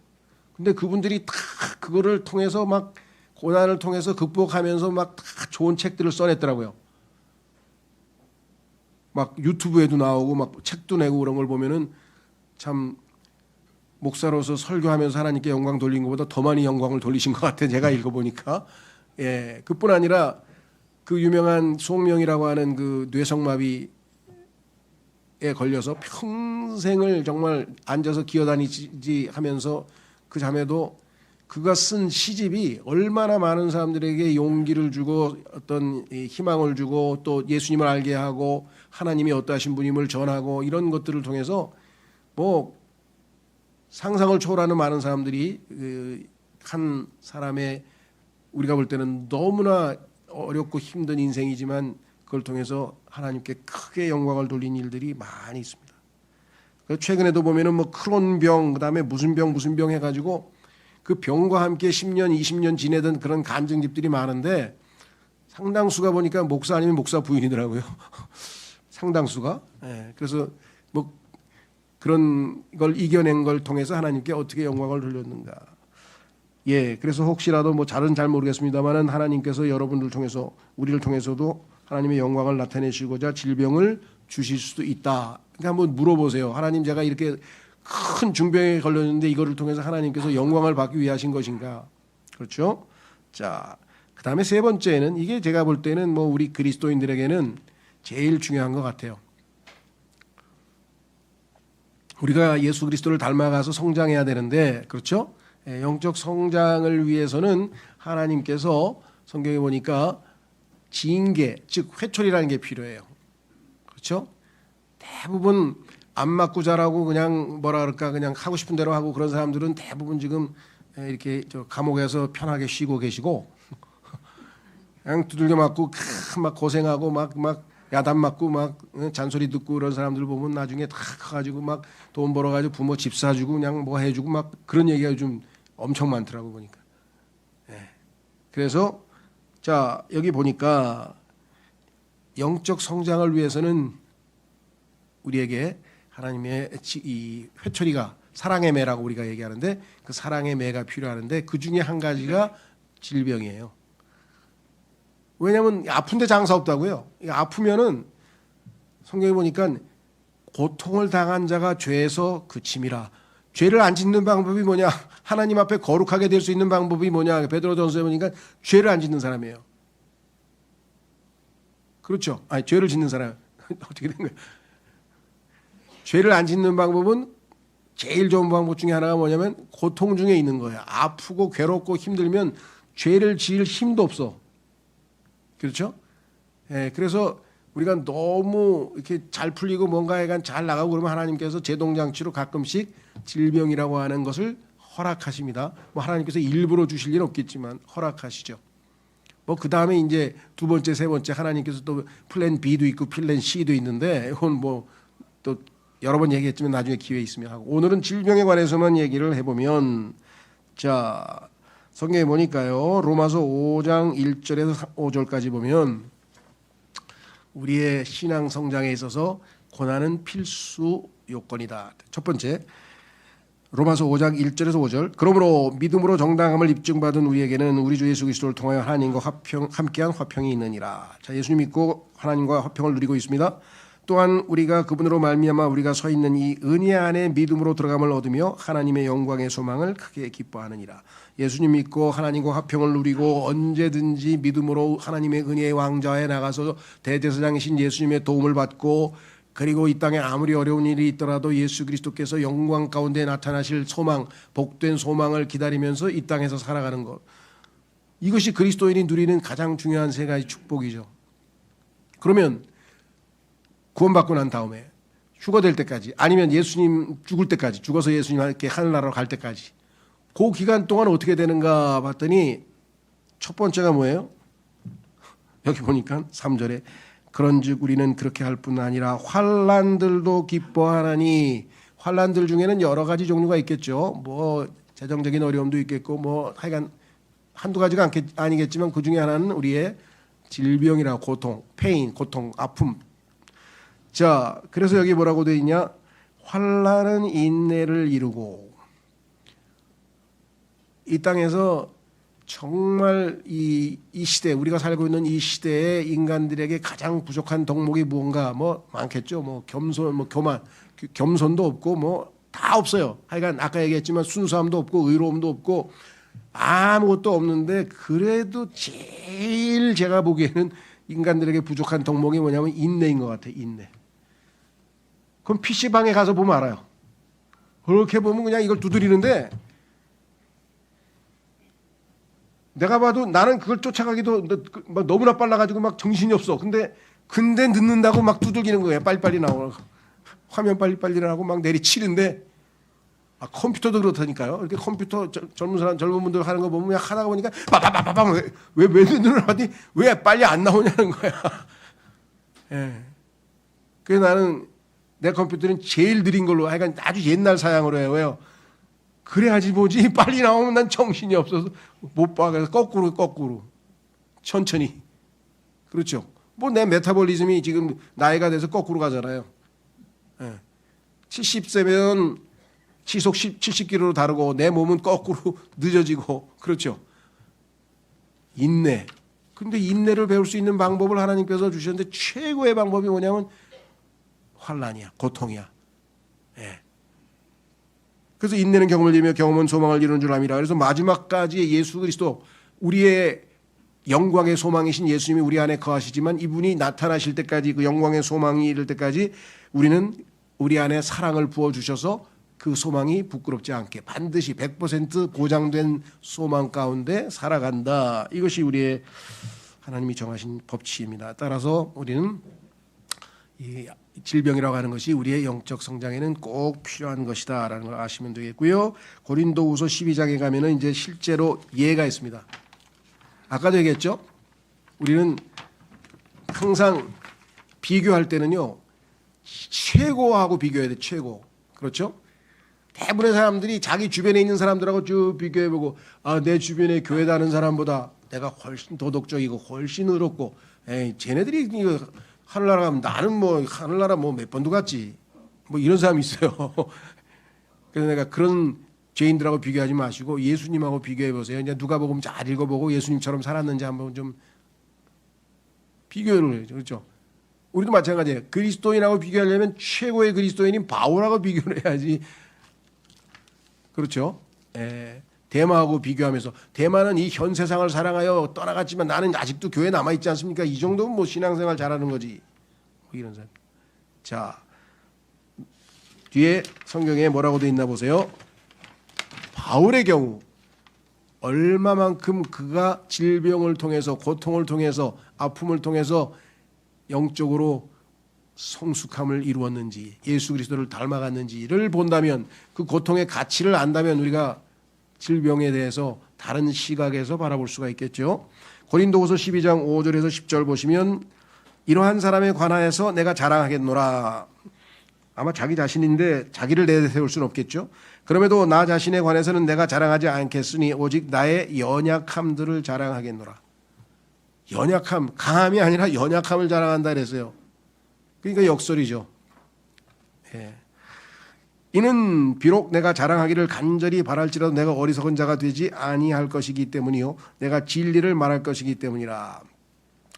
근데 그분들이 다 그거를 통해서 막 고난을 통해서 극복하면서 막 다 좋은 책들을 써냈더라고요. 막 유튜브에도 나오고 막 책도 내고 그런 걸 보면은 참 목사로서 설교하면서 하나님께 영광 돌린 것보다 더 많이 영광을 돌리신 것 같아. 제가 읽어보니까. 예, 그뿐 아니라 그 유명한 송명이라고 하는 그 뇌성마비에 걸려서 평생을 정말 앉아서 기어다니지 하면서 그 자매도 그가 쓴 시집이 얼마나 많은 사람들에게 용기를 주고 어떤 희망을 주고 또 예수님을 알게 하고 하나님이 어떠하신 분임을 전하고 이런 것들을 통해서 뭐 상상을 초월하는 많은 사람들이 한 사람의 우리가 볼 때는 너무나 어렵고 힘든 인생이지만 그걸 통해서 하나님께 크게 영광을 돌린 일들이 많이 있습니다. 최근에도 보면은 뭐 크론병 그다음에 무슨 병 해가지고 그 병과 함께 10년 20년 지내던 그런 간증집들이 많은데 상당수가 보니까 목사 아니면 목사 부인이더라고요. 상당수가. 예, 그래서 뭐 그런 걸 이겨낸 걸 통해서 하나님께 어떻게 영광을 돌렸는가. 예, 그래서 혹시라도 뭐 잘은 잘 모르겠습니다만은 하나님께서 여러분들 통해서 우리를 통해서도 하나님의 영광을 나타내시고자 질병을 주실 수도 있다. 그러니까 한번 물어보세요. 하나님 제가 이렇게 큰 중병에 걸렸는데 이거를 통해서 하나님께서 영광을 받기 위해 하신 것인가? 그렇죠? 자, 그다음에 세 번째는 이게 제가 볼 때는 뭐 우리 그리스도인들에게는 제일 중요한 것 같아요. 우리가 예수 그리스도를 닮아가서 성장해야 되는데 그렇죠? 영적 성장을 위해서는 하나님께서 성경에 보니까 징계, 즉 회초리라는 게 필요해요. 그렇죠? 대부분 안 맞고 자라고 그냥 뭐라 그럴까 그냥 하고 싶은 대로 하고 그런 사람들은 대부분 지금 이렇게 저 감옥에서 편하게 쉬고 계시고 그냥 두들겨 맞고 막 고생하고 막 야단 맞고 막 잔소리 듣고 그런 사람들 보면 나중에 다 커가지고 막 돈 벌어가지고 부모 집 사주고 그냥 뭐 해주고 막 그런 얘기가 좀 엄청 많더라고 보니까. 네. 그래서 자 여기 보니까 영적 성장을 위해서는 우리에게 하나님의 이 회초리가 사랑의 매라고 우리가 얘기하는데 그 사랑의 매가 필요하는데 그 중에 한 가지가 질병이에요. 왜냐하면 아픈데 장사 없다고요. 아프면은 성경에 보니까 고통을 당한 자가 죄에서 그침이라. 죄를 안 짓는 방법이 뭐냐? 하나님 앞에 거룩하게 될 수 있는 방법이 뭐냐? 베드로전서에 보니까 죄를 안 짓는 사람이에요. 그렇죠? 아니 죄를 짓는 사람 어떻게 된 거예요? 죄를 안 짓는 방법은 제일 좋은 방법 중에 하나가 뭐냐면 고통 중에 있는 거예요. 아프고 괴롭고 힘들면 죄를 지을 힘도 없어. 그렇죠? 예, 그래서 우리가 너무 이렇게 잘 풀리고 뭔가 약간 잘 나가고 그러면 하나님께서 제동장치로 가끔씩 질병이라고 하는 것을 허락하십니다. 뭐 하나님께서 일부러 주실 일은 없겠지만 허락하시죠. 뭐 그 다음에 이제 두 번째, 세 번째 하나님께서 또 플랜 B도 있고 플랜 C도 있는데 이건 뭐 또 여러 번 얘기했지만 나중에 기회 있으면 하고 오늘은 질병에 관해서만 얘기를 해보면 자 성경에 보니까요 로마서 5장 1절에서 5절까지 보면 우리의 신앙 성장에 있어서 고난은 필수 요건이다. 첫 번째, 로마서 5장 1절에서 5절. 그러므로 믿음으로 정당함을 입증받은 우리에게는 우리 주 예수 그리스도를 통하여 하나님과 함께한 화평이 있느니라. 자, 예수님 믿고 하나님과 화평을 누리고 있습니다. 또한 우리가 그분으로 말미암아 우리가 서 있는 이 은혜 안에 믿음으로 들어감을 얻으며 하나님의 영광의 소망을 크게 기뻐하느니라. 예수님 믿고 하나님과 화평을 누리고 언제든지 믿음으로 하나님의 은혜의 왕좌에 나가서 대제사장이신 예수님의 도움을 받고, 그리고 이 땅에 아무리 어려운 일이 있더라도 예수 그리스도께서 영광 가운데 나타나실 소망, 복된 소망을 기다리면서 이 땅에서 살아가는 것, 이것이 그리스도인이 누리는 가장 중요한 세 가지 축복이죠. 그러면 구원받고 난 다음에 휴거될 때까지, 아니면 예수님 죽을 때까지, 죽어서 예수님 함께 하늘나라로 갈 때까지, 그 기간 동안 어떻게 되는가 봤더니 첫 번째가 뭐예요? 여기 보니까 3절에 그런즉 우리는 그렇게 할 뿐 아니라 환난들도 기뻐하나니. 환난들 중에는 여러 가지 종류가 있겠죠. 뭐 재정적인 어려움도 있겠고, 뭐 하여간 한두 가지가 아니겠지만 그 중에 하나는 우리의 질병이나 고통, 페인, 고통, 아픔. 자, 그래서 여기 뭐라고 되어 있냐? 환난은 인내를 이루고. 이 땅에서 정말 이 시대, 우리가 살고 있는 이 시대의 인간들에게 가장 부족한 덕목이 무언가? 뭐 많겠죠. 뭐 겸손, 뭐 교만, 겸손도 없고 뭐 다 없어요. 하여간 아까 얘기했지만 순수함도 없고 의로움도 없고 아무것도 없는데, 그래도 제일 제가 보기에는 인간들에게 부족한 덕목이 뭐냐면 인내인 것 같아요. 인내. 그럼 PC방에 가서 보면 알아요. 그렇게 보면 그냥 이걸 두드리는데, 내가 봐도 나는 그걸 쫓아가기도 막 너무나 빨라가지고 막 정신이 없어. 근데 늦는다고 막 두들기는 거예요. 빨리빨리 나오고 화면 빨리빨리 나오고 막 내리치는데, 컴퓨터도 그렇다니까요. 이렇게 컴퓨터 젊은 분들 하는 거 보면 그냥 하다가 보니까 빠바바바바 왜 눈을 하더니 왜 빨리 안 나오냐는 거야. 예. 그래서 나는 내 컴퓨터는 제일 느린 걸로, 하여간 아주 옛날 사양으로 해요. 왜요? 그래야지 뭐지. 빨리 나오면 난 정신이 없어서 못 봐. 그래서 거꾸로 천천히. 그렇죠. 뭐 내 메타볼리즘이 지금 나이가 돼서 거꾸로 가잖아요. 70세면 시속 70km로 다르고 내 몸은 거꾸로 늦어지고. 그렇죠. 인내. 근데 인내를 배울 수 있는 방법을 하나님께서 주셨는데, 최고의 방법이 뭐냐면 환난이야, 고통이야. 예. 그래서 인내는 경험을 이루며 경험은 소망을 이루는 줄 압니다. 그래서 마지막까지 예수 그리스도, 우리의 영광의 소망이신 예수님이 우리 안에 거하시지만, 이분이 나타나실 때까지, 그 영광의 소망이 이를 때까지 우리는 우리 안에 사랑을 부어주셔서 그 소망이 부끄럽지 않게 반드시 100% 보장된 소망 가운데 살아간다. 이것이 우리의 하나님이 정하신 법칙입니다. 따라서 우리는 이 질병이라고 하는 것이 우리의 영적 성장에는 꼭 필요한 것이다라는 걸 아시면 되겠고요. 고린도후서 12장에 가면은 이제 실제로 예가 있습니다. 아까도 얘기했죠. 우리는 항상 비교할 때는요, 최고하고 비교해야 돼. 최고. 그렇죠? 대부분의 사람들이 자기 주변에 있는 사람들하고 쭉 비교해보고, 내 주변에 교회 다는 사람보다 내가 훨씬 도덕적이고 훨씬 의롭고, 쟤네들이 하늘나라 가면 나는 뭐 하늘나라 뭐 몇 번도 갔지, 뭐 이런 사람이 있어요. 그래서 내가 그런 죄인들하고 비교하지 마시고 예수님하고 비교해 보세요. 이제 누가복음 잘 읽어보고 예수님처럼 살았는지 한번 좀 비교를 해요. 그렇죠? 우리도 마찬가지예요. 그리스도인하고 비교하려면 최고의 그리스도인인 바울하고 비교를 해야지. 그렇죠? 대마하고 비교하면서, 대마는 이 현 세상을 사랑하여 떠나갔지만 나는 아직도 교회에 남아있지 않습니까? 이 정도면 뭐 신앙생활 잘하는 거지. 뭐 이런 사람. 자, 뒤에 성경에 뭐라고 돼 있나 보세요. 바울의 경우 얼마만큼 그가 질병을 통해서, 고통을 통해서, 아픔을 통해서 영적으로 성숙함을 이루었는지, 예수 그리스도를 닮아갔는지를 본다면, 그 고통의 가치를 안다면 우리가 질병에 대해서 다른 시각에서 바라볼 수가 있겠죠. 고린도후서 12장 5절에서 10절 보시면, 이러한 사람에 관하여서 내가 자랑하겠노라. 아마 자기 자신인데 자기를 내세울 수는 없겠죠. 그럼에도 나 자신에 관해서는 내가 자랑하지 않겠으니 오직 나의 연약함들을 자랑하겠노라. 연약함, 강함이 아니라 연약함을 자랑한다 그랬어요. 그러니까 역설이죠. 예. 이는 비록 내가 자랑하기를 간절히 바랄지라도 내가 어리석은 자가 되지 아니할 것이기 때문이요 내가 진리를 말할 것이기 때문이라.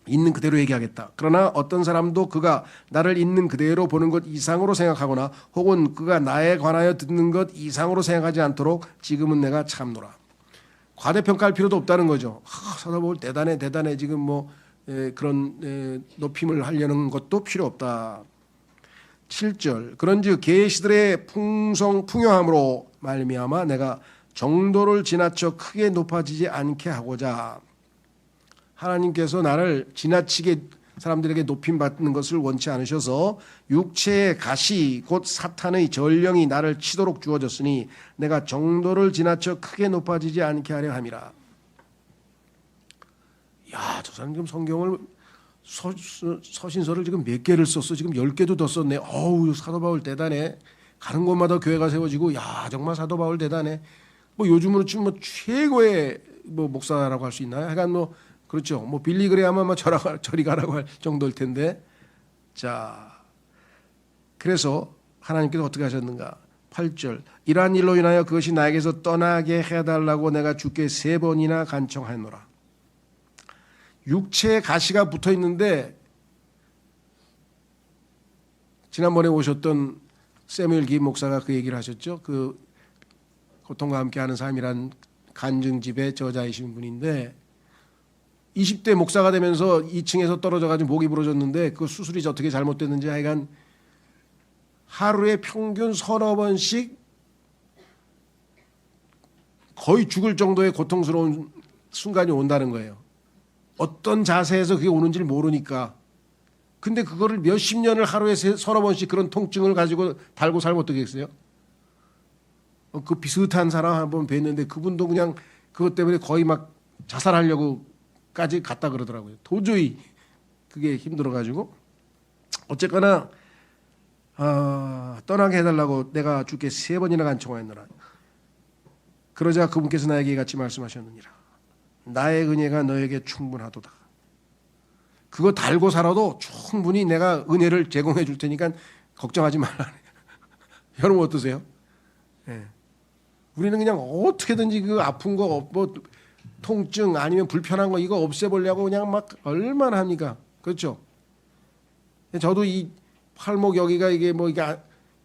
있는 그대로 얘기하겠다. 그러나 어떤 사람도 그가 나를 있는 그대로 보는 것 이상으로 생각하거나 혹은 그가 나에 관하여 듣는 것 이상으로 생각하지 않도록 지금은 내가 참노라. 과대평가할 필요도 없다는 거죠. 사도 바울 대단해 지금 뭐 그런 높임을 하려는 것도 필요 없다. 7절 그런즉 계시들의 풍성함으로 말미암아 내가 정도를 지나쳐 크게 높아지지 않게 하고자. 하나님께서 나를 지나치게 사람들에게 높임 받는 것을 원치 않으셔서 육체의 가시 곧 사탄의 전령이 나를 치도록 주어졌으니 내가 정도를 지나쳐 크게 높아지지 않게 하려 함이라. 야, 저 사람 지금 성경을 서신서를 지금 몇 개를 썼어? 지금 10개도 더 썼네. 어우, 사도 바울 대단해. 가는 곳마다 교회가 세워지고, 야, 정말 사도 바울 대단해. 뭐 요즘으로 치면 뭐 최고의 뭐 목사라고 할 수 있나요? 하여간 뭐 그렇죠. 뭐 빌리 그레이엄은 뭐 저리 가라고 할 정도일 텐데. 자, 그래서 하나님께서 어떻게 하셨는가? 8절 이러한 일로 인하여 그것이 나에게서 떠나게 해달라고 내가 주께 3번이나 간청하노라. 육체에 가시가 붙어 있는데 지난번에 오셨던 세뮤엘 김 목사가 그 얘기를 하셨죠. 그 고통과 함께하는 삶이란 간증집의 저자이신 분인데 20대 목사가 되면서 2층에서 떨어져가지고 목이 부러졌는데 그 수술이 어떻게 잘못됐는지 하여간 하루에 평균 3-4번씩 거의 죽을 정도의 고통스러운 순간이 온다는 거예요. 어떤 자세에서 그게 오는지를 모르니까. 근데 그거를 몇십 년을 하루에 3-4번씩 그런 통증을 가지고 달고 살면 어떻겠어요? 그 비슷한 사람 한번 뵀는데 그분도 그냥 그것 때문에 거의 막 자살하려고까지 갔다 그러더라고요. 도저히 그게 힘들어가지고. 어쨌거나 떠나게 해달라고 내가 주께 3번이나 간청하였노라. 그러자 그분께서 나에게 이같이 말씀하셨느니라. 나의 은혜가 너에게 충분하도다. 그거 달고 살아도 충분히 내가 은혜를 제공해 줄 테니까 걱정하지 말라. 여러분 어떠세요? 네. 우리는 그냥 어떻게든지 그 아픈 거, 뭐 통증 아니면 불편한 거 이거 없애보려고 그냥 막 얼마나 합니까? 그렇죠? 저도 이 팔목 여기가 이게 뭐 이거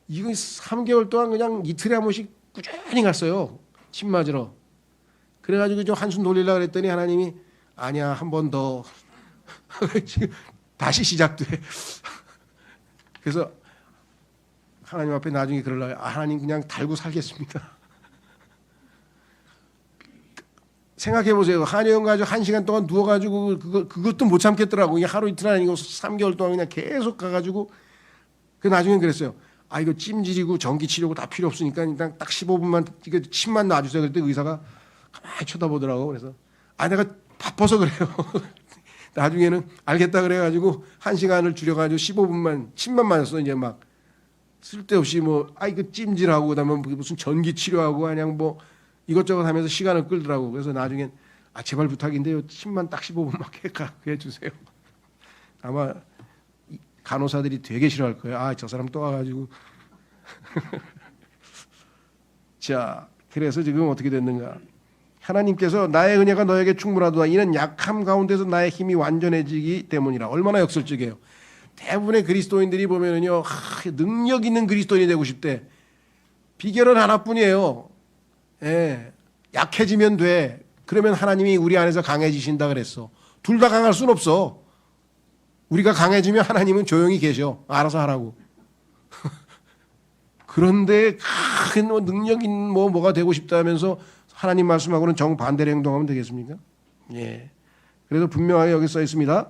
3개월 동안 그냥 이틀에 한 번씩 꾸준히 갔어요. 침 맞으러. 그래가지고 좀 한숨 돌리려고 그랬더니 하나님이 아니야 한 번 더 지금 다시 시작돼. 그래서 하나님 앞에 나중에 그러려고 하나님 그냥 달고 살겠습니다. 생각해 보세요. 한의원 가지고 1시간 동안 누워가지고 그것도 못 참겠더라고. 이게 하루 이틀 아니고 3개월 동안 그냥 계속 가가지고 그 나중엔 그랬어요. 이거 찜질이고 전기 치료고 다 필요 없으니까 일단 딱 15분만 이거 침만 놔주세요. 그랬더니 의사가 가만히 쳐다보더라고. 그래서 내가 바빠서 그래요. 나중에는 알겠다 그래가지고 1시간을 줄여가지고 15분만 침만 맞았어. 이제 막 쓸데없이 뭐 이거 찜질하고 그다음에 무슨 전기 치료하고 그냥 뭐 이것저것 하면서 시간을 끌더라고. 그래서 나중엔 제발 부탁인데요. 침만 딱 15분만 해주세요. 아마 간호사들이 되게 싫어할 거예요. 저 사람 또 와가지고. 자, 그래서 지금 어떻게 됐는가? 하나님께서 나의 은혜가 너에게 충분하도다. 이는 약함 가운데서 나의 힘이 완전해지기 때문이라. 얼마나 역설적이에요. 대부분의 그리스도인들이 보면은요, 능력 있는 그리스도인이 되고 싶대. 비결은 하나뿐이에요. 예, 약해지면 돼. 그러면 하나님이 우리 안에서 강해지신다 그랬어. 둘 다 강할 순 없어. 우리가 강해지면 하나님은 조용히 계셔. 알아서 하라고. 그런데 큰 능력 있는 뭐가 되고 싶다면서 하나님 말씀하고는 정반대로 행동하면 되겠습니까? 예. 그래서 분명하게 여기 써 있습니다.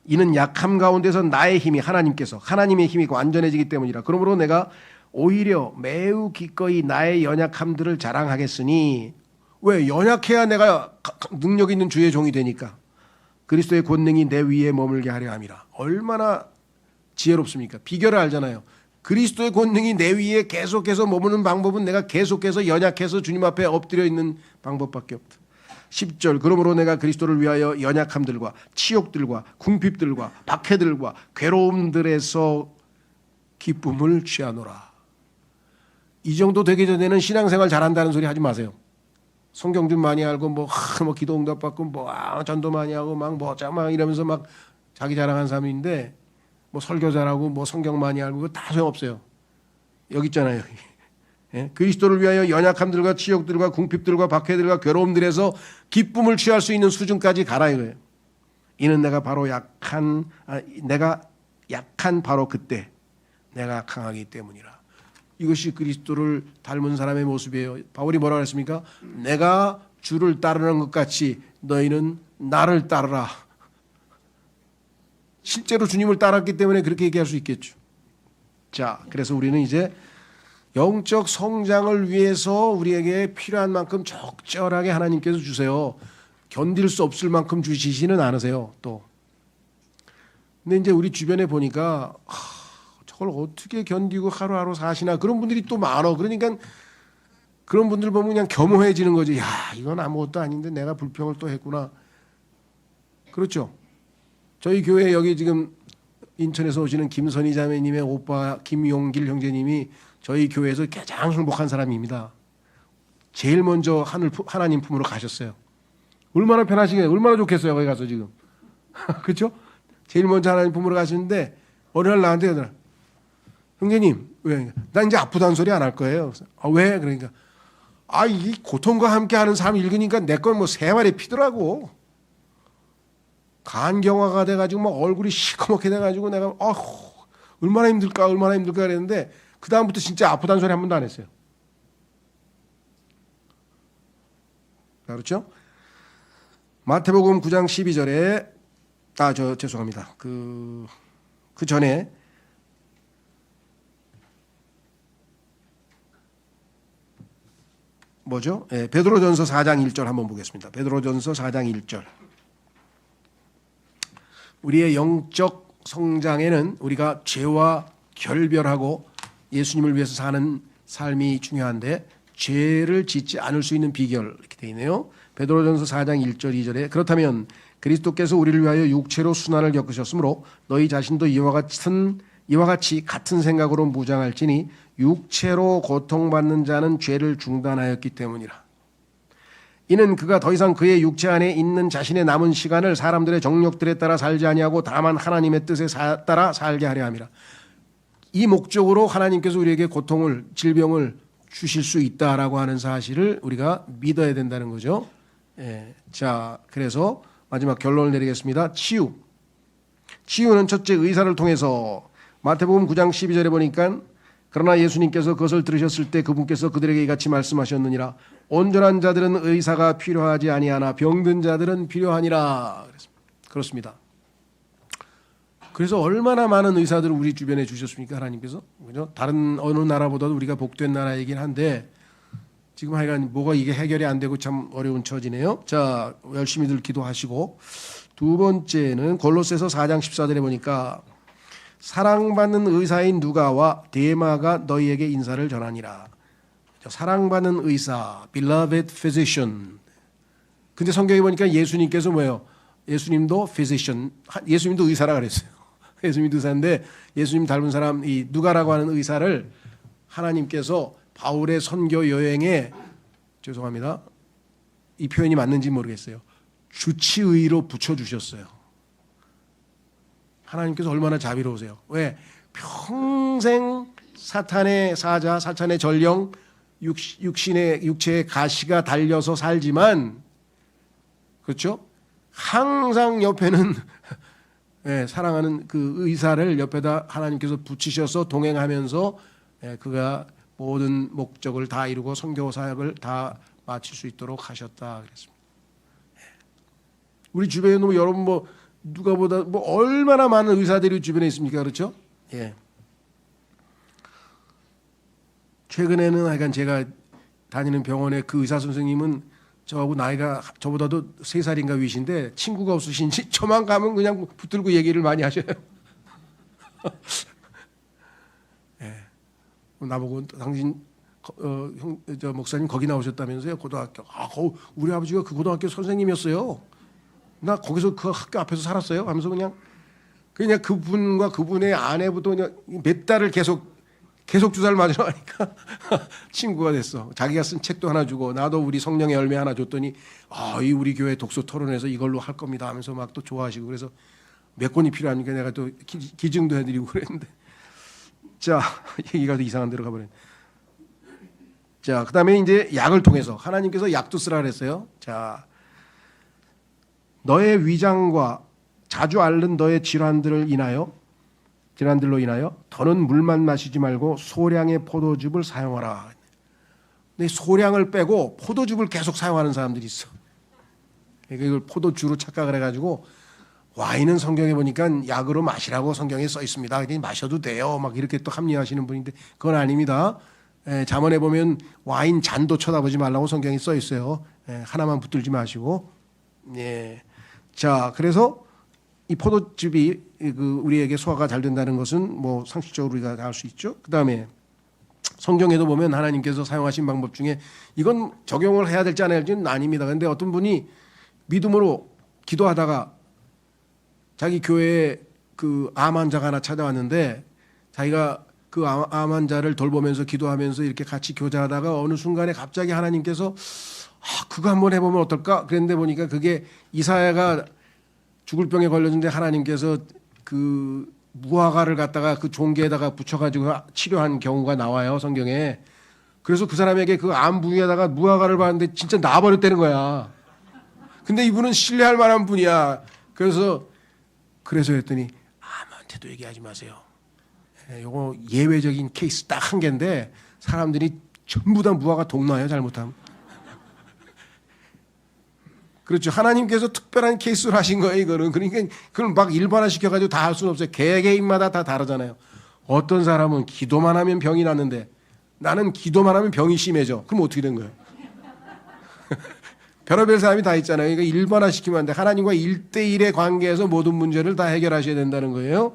이는 약함 가운데서 나의 힘이 하나님의 힘이 완전해지기 때문이라. 그러므로 내가 오히려 매우 기꺼이 나의 연약함들을 자랑하겠으니. 왜? 연약해야 내가 능력 있는 주의 종이 되니까. 그리스도의 권능이 내 위에 머물게 하려 함이라. 얼마나 지혜롭습니까? 비결을 알잖아요. 그리스도의 권능이 내 위에 계속해서 머무는 방법은 내가 계속해서 연약해서 주님 앞에 엎드려 있는 방법밖에 없다. 10절 그러므로 내가 그리스도를 위하여 연약함들과 치욕들과 궁핍들과 박해들과 괴로움들에서 기쁨을 취하노라. 이 정도 되기 전에는 신앙생활 잘한다는 소리 하지 마세요. 성경 좀 많이 알고 뭐 기도 응답 받고 전도 많이 하고 막 이러면서 막 자기 자랑하는 사람인데 뭐 설교 잘하고 뭐 성경 많이 알고 그거 다 소용없어요. 여기 있잖아요. 여기. 예? 그리스도를 위하여 연약함들과 치욕들과 궁핍들과 박해들과 괴로움들에서 기쁨을 취할 수 있는 수준까지 가라 이거예요. 이는 내가 약한 바로 그때 내가 강하기 때문이라. 이것이 그리스도를 닮은 사람의 모습이에요. 바울이 뭐라고 했습니까? 내가 주를 따르는 것 같이 너희는 나를 따르라. 실제로 주님을 따랐기 때문에 그렇게 얘기할 수 있겠죠. 자, 그래서 우리는 이제 영적 성장을 위해서 우리에게 필요한 만큼 적절하게 하나님께서 주세요. 견딜 수 없을 만큼 주시지는 않으세요. 또. 근데 이제 우리 주변에 보니까 저걸 어떻게 견디고 하루하루 사시나 그런 분들이 또 많아. 그러니까 그런 분들 보면 그냥 겸허해지는 거지. 야, 이건 아무것도 아닌데 내가 불평을 또 했구나. 그렇죠. 저희 교회 여기 지금 인천에서 오시는 김선희 자매님의 오빠 김용길 형제님이 저희 교회에서 가장 행복한 사람입니다. 제일 먼저 하나님 품으로 가셨어요. 얼마나 편하시겠어요. 얼마나 좋겠어요. 거기 가서 지금. 그렇죠? 제일 먼저 하나님 품으로 가시는데 어느 날 나한테 그러더라. 형제님 왜? 나 이제 아프다는 소리 안 할 거예요. 왜? 그러니까 이 고통과 함께하는 삶 읽으니까 내 건 뭐 3마리 피더라고. 간경화가 돼가지고 막 얼굴이 시커멓게 돼가지고 내가 얼마나 힘들까 그랬는데 그 다음부터 진짜 아프다는 소리 한 번도 안 했어요. 그렇죠? 마태복음 9장 12절에 죄송합니다. 그 전에 뭐죠? 베드로전서 4장 1절 한번 보겠습니다. 베드로전서 4장 1절. 우리의 영적 성장에는 우리가 죄와 결별하고 예수님을 위해서 사는 삶이 중요한데 죄를 짓지 않을 수 있는 비결 이렇게 되어 있네요. 베드로전서 4장 1절 2절에 그렇다면 그리스도께서 우리를 위하여 육체로 순환을 겪으셨으므로 너희 자신도 이와 같이 같은 생각으로 무장할지니 육체로 고통받는 자는 죄를 중단하였기 때문이라. 이는 그가 더 이상 그의 육체 안에 있는 자신의 남은 시간을 사람들의 정욕들에 따라 살지 아니하고 다만 하나님의 뜻에 따라 살게 하려 함이라. 이 목적으로 하나님께서 우리에게 고통을, 질병을 주실 수 있다라고 하는 사실을 우리가 믿어야 된다는 거죠. 자, 그래서 마지막 결론을 내리겠습니다. 치유는 첫째 의사를 통해서 마태복음 9장 12절에 보니까 그러나 예수님께서 그것을 들으셨을 때 그분께서 그들에게 이같이 말씀하셨느니라. 온전한 자들은 의사가 필요하지 아니하나 병든 자들은 필요하니라. 그렇습니다. 그래서 얼마나 많은 의사들을 우리 주변에 주셨습니까? 하나님께서. 그죠? 다른 어느 나라보다도 우리가 복된 나라이긴 한데 지금 하여간 뭐가 이게 해결이 안 되고 참 어려운 처지네요. 자, 열심히들 기도하시고 두 번째는 골로새서 4장 14절에 보니까 사랑받는 의사인 누가와 데마가 너희에게 인사를 전하니라. 사랑받는 의사, beloved physician. 근데 성경에 보니까 예수님께서 뭐예요? 예수님도 physician, 예수님도 의사라 그랬어요. 예수님도 의사인데 예수님 닮은 사람 이 누가라고 하는 의사를 하나님께서 바울의 선교 여행에 죄송합니다. 이 표현이 맞는지 모르겠어요. 주치의로 붙여주셨어요. 하나님께서 얼마나 자비로우세요. 왜? 평생 사탄의 사자, 사탄의 전령, 육체의 가시가 달려서 살지만 그렇죠? 항상 옆에는 사랑하는 그 의사를 옆에다 하나님께서 붙이셔서 동행하면서 그가 모든 목적을 다 이루고 선교 사역을 다 마칠 수 있도록 하셨다 그랬습니다. 우리 주변에 여러분 뭐 누가보다 뭐 얼마나 많은 의사들이 주변에 있습니까? 그렇죠? 예. 최근에는 하여간 제가 다니는 병원에 그 의사 선생님은 저하고 나이가 저보다도 3살인가 위신데 친구가 없으신지 저만 가면 그냥 붙들고 얘기를 많이 하셔요. 예. 나보고 당신 저 목사님 거기 나오셨다면서요? 고등학교. 우리 아버지가 그 고등학교 선생님이었어요. 나 거기서 그 학교 앞에서 살았어요. 하면서 그냥 그분과 그분의 아내부터 그냥 몇 달을 계속 주사를 맞으러 가니까 친구가 됐어. 자기가 쓴 책도 하나 주고 나도 우리 성령의 열매 하나 줬더니 이 우리 교회 독서 토론에서 이걸로 할 겁니다 하면서 막 또 좋아하시고 그래서 몇 권이 필요하니까 내가 또 기증도 해드리고 그랬는데 자 얘기가 또 이상한 데로 가버렸네. 자 그다음에 이제 약을 통해서 하나님께서 약도 쓰라 그랬어요. 자 너의 위장과 자주 앓는 너의 질환들로 인하여 더는 물만 마시지 말고 소량의 포도즙을 사용하라. 근데 소량을 빼고 포도즙을 계속 사용하는 사람들이 있어. 그러니까 이걸 포도주로 착각을 해가지고 와인은 성경에 보니까 약으로 마시라고 성경에 써 있습니다. 그냥 마셔도 돼요. 막 이렇게 또 합리화하시는 분인데 그건 아닙니다. 잠언에 보면 와인 잔도 쳐다보지 말라고 성경에 써 있어요. 하나만 붙들지 마시고. 자 그래서 이 포도즙이 우리에게 소화가 잘 된다는 것은 뭐 상식적으로 우리가 알 수 있죠. 그 다음에 성경에도 보면 하나님께서 사용하신 방법 중에 이건 적용을 해야 될지 안 해야 될지는 아닙니다. 그런데 어떤 분이 믿음으로 기도하다가 자기 교회에 그 암 환자가 하나 찾아왔는데 자기가 그 암 환자를 돌보면서 기도하면서 이렇게 같이 교제하다가 어느 순간에 갑자기 하나님께서 그거 한번 해보면 어떨까? 그랬는데 보니까 그게 이사야가 죽을 병에 걸렸는데 하나님께서 그 무화과를 갖다가 그 종기에다가 붙여가지고 치료한 경우가 나와요 성경에. 그래서 그 사람에게 그 암 부위에다가 무화과를 봤는데 진짜 나버렸다는 거야. 근데 이분은 신뢰할 만한 분이야. 그래서 했더니 아무한테도 얘기하지 마세요. 요거 예외적인 케이스 딱 한 개인데 사람들이 전부 다 무화과 동나요 잘못하면. 그렇죠. 하나님께서 특별한 케이스로 하신 거예요, 이거는. 그러니까 그걸 막 일반화 시켜가지고 다 할 수는 없어요. 개개인마다 다 다르잖아요. 어떤 사람은 기도만 하면 병이 낫는데 나는 기도만 하면 병이 심해져. 그럼 어떻게 된 거예요? 별의별 사람이 다 있잖아요. 그러니까 일반화 시키면 안 돼. 하나님과 1대1의 관계에서 모든 문제를 다 해결하셔야 된다는 거예요.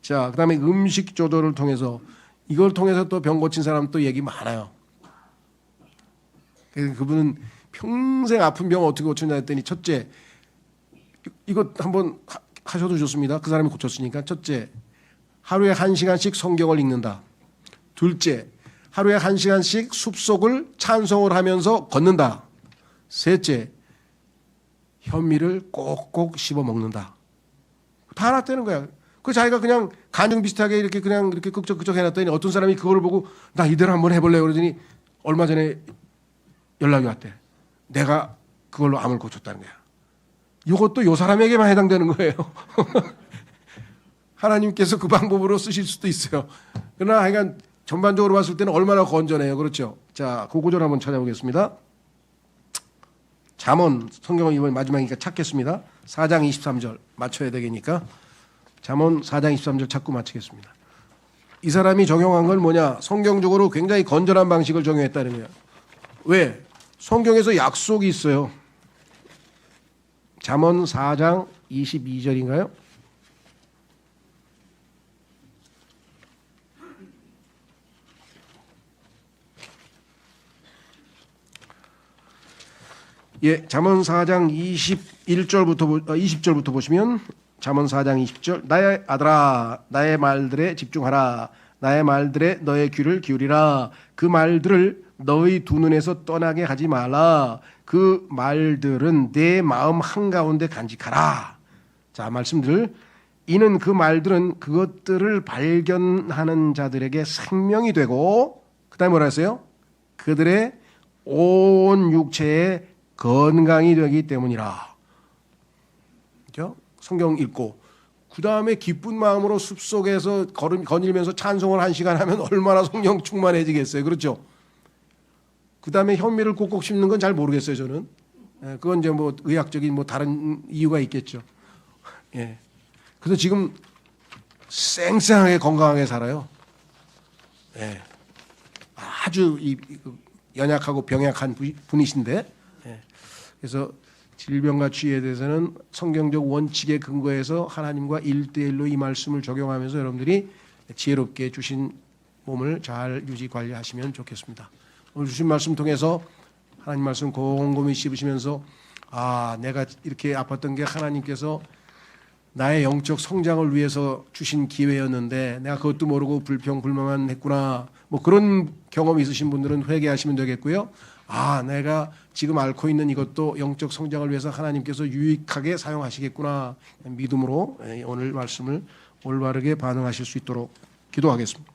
자, 그 다음에 음식 조절을 통해서 이걸 통해서 또 병 고친 사람 또 얘기 많아요. 그분은 평생 아픈 병 어떻게 고쳤냐 했더니 첫째 이거 한번 하셔도 좋습니다. 그 사람이 고쳤으니까. 첫째 하루에 1시간씩 성경을 읽는다. 둘째 하루에 1시간씩 숲속을 찬송을 하면서 걷는다. 셋째 현미를 꼭꼭 씹어 먹는다. 다 알았다는 거야. 그 자기가 그냥 간증 비슷하게 이렇게 그냥 이렇게 끄적끄적 해놨더니 어떤 사람이 그걸 보고 나 이대로 한번 해볼래 그러더니 얼마 전에 연락이 왔대. 내가 그걸로 암을 고쳤다는 거야. 이것도 요 사람에게만 해당되는 거예요. 하나님께서 그 방법으로 쓰실 수도 있어요. 그러나 하여간 전반적으로 봤을 때는 얼마나 건전해요. 그렇죠? 자, 그 구절 한번 찾아보겠습니다. 잠언, 성경은 이번 마지막이니까 찾겠습니다. 4장 23절 맞춰야 되겠니까. 잠언 4장 23절 찾고 맞추겠습니다. 이 사람이 적용한 건 뭐냐? 성경적으로 굉장히 건전한 방식을 적용했다는 거예요. 왜? 성경에서 약속이 있어요. 잠언 4장 22절인가요? 예, 잠언 4장 20절부터 보시면 잠언 4장 20절 나의 아들아 나의 말들에 집중하라 나의 말들에 너의 귀를 기울이라 그 말들을 너의 두 눈에서 떠나게 하지 말라 그 말들은 내 마음 한가운데 간직하라. 자, 말씀들 이는 그 말들은 그것들을 발견하는 자들에게 생명이 되고 그 다음에 뭐라 했어요? 그들의 온 육체에 건강이 되기 때문이라. 그렇죠? 성경 읽고 그 다음에 기쁜 마음으로 숲속에서 거닐면서 찬송을 1시간 하면 얼마나 성령 충만해지겠어요. 그렇죠? 그 다음에 현미를 꼭꼭 씹는 건 잘 모르겠어요. 저는. 그건 이제 뭐 의학적인 뭐 다른 이유가 있겠죠. 예. 그래서 지금 쌩쌩하게 건강하게 살아요. 예. 아주 연약하고 병약한 분이신데. 예. 그래서 질병과 치유에 대해서는 성경적 원칙에 근거해서 하나님과 1대1로 이 말씀을 적용하면서 여러분들이 지혜롭게 주신 몸을 잘 유지 관리하시면 좋겠습니다. 오늘 주신 말씀 통해서 하나님 말씀 곰곰이 씹으시면서 아, 내가 이렇게 아팠던 게 하나님께서 나의 영적 성장을 위해서 주신 기회였는데 내가 그것도 모르고 불평불만만 했구나. 뭐 그런 경험이 있으신 분들은 회개하시면 되겠고요. 아, 내가 지금 앓고 있는 이것도 영적 성장을 위해서 하나님께서 유익하게 사용하시겠구나. 믿음으로 오늘 말씀을 올바르게 반응하실 수 있도록 기도하겠습니다.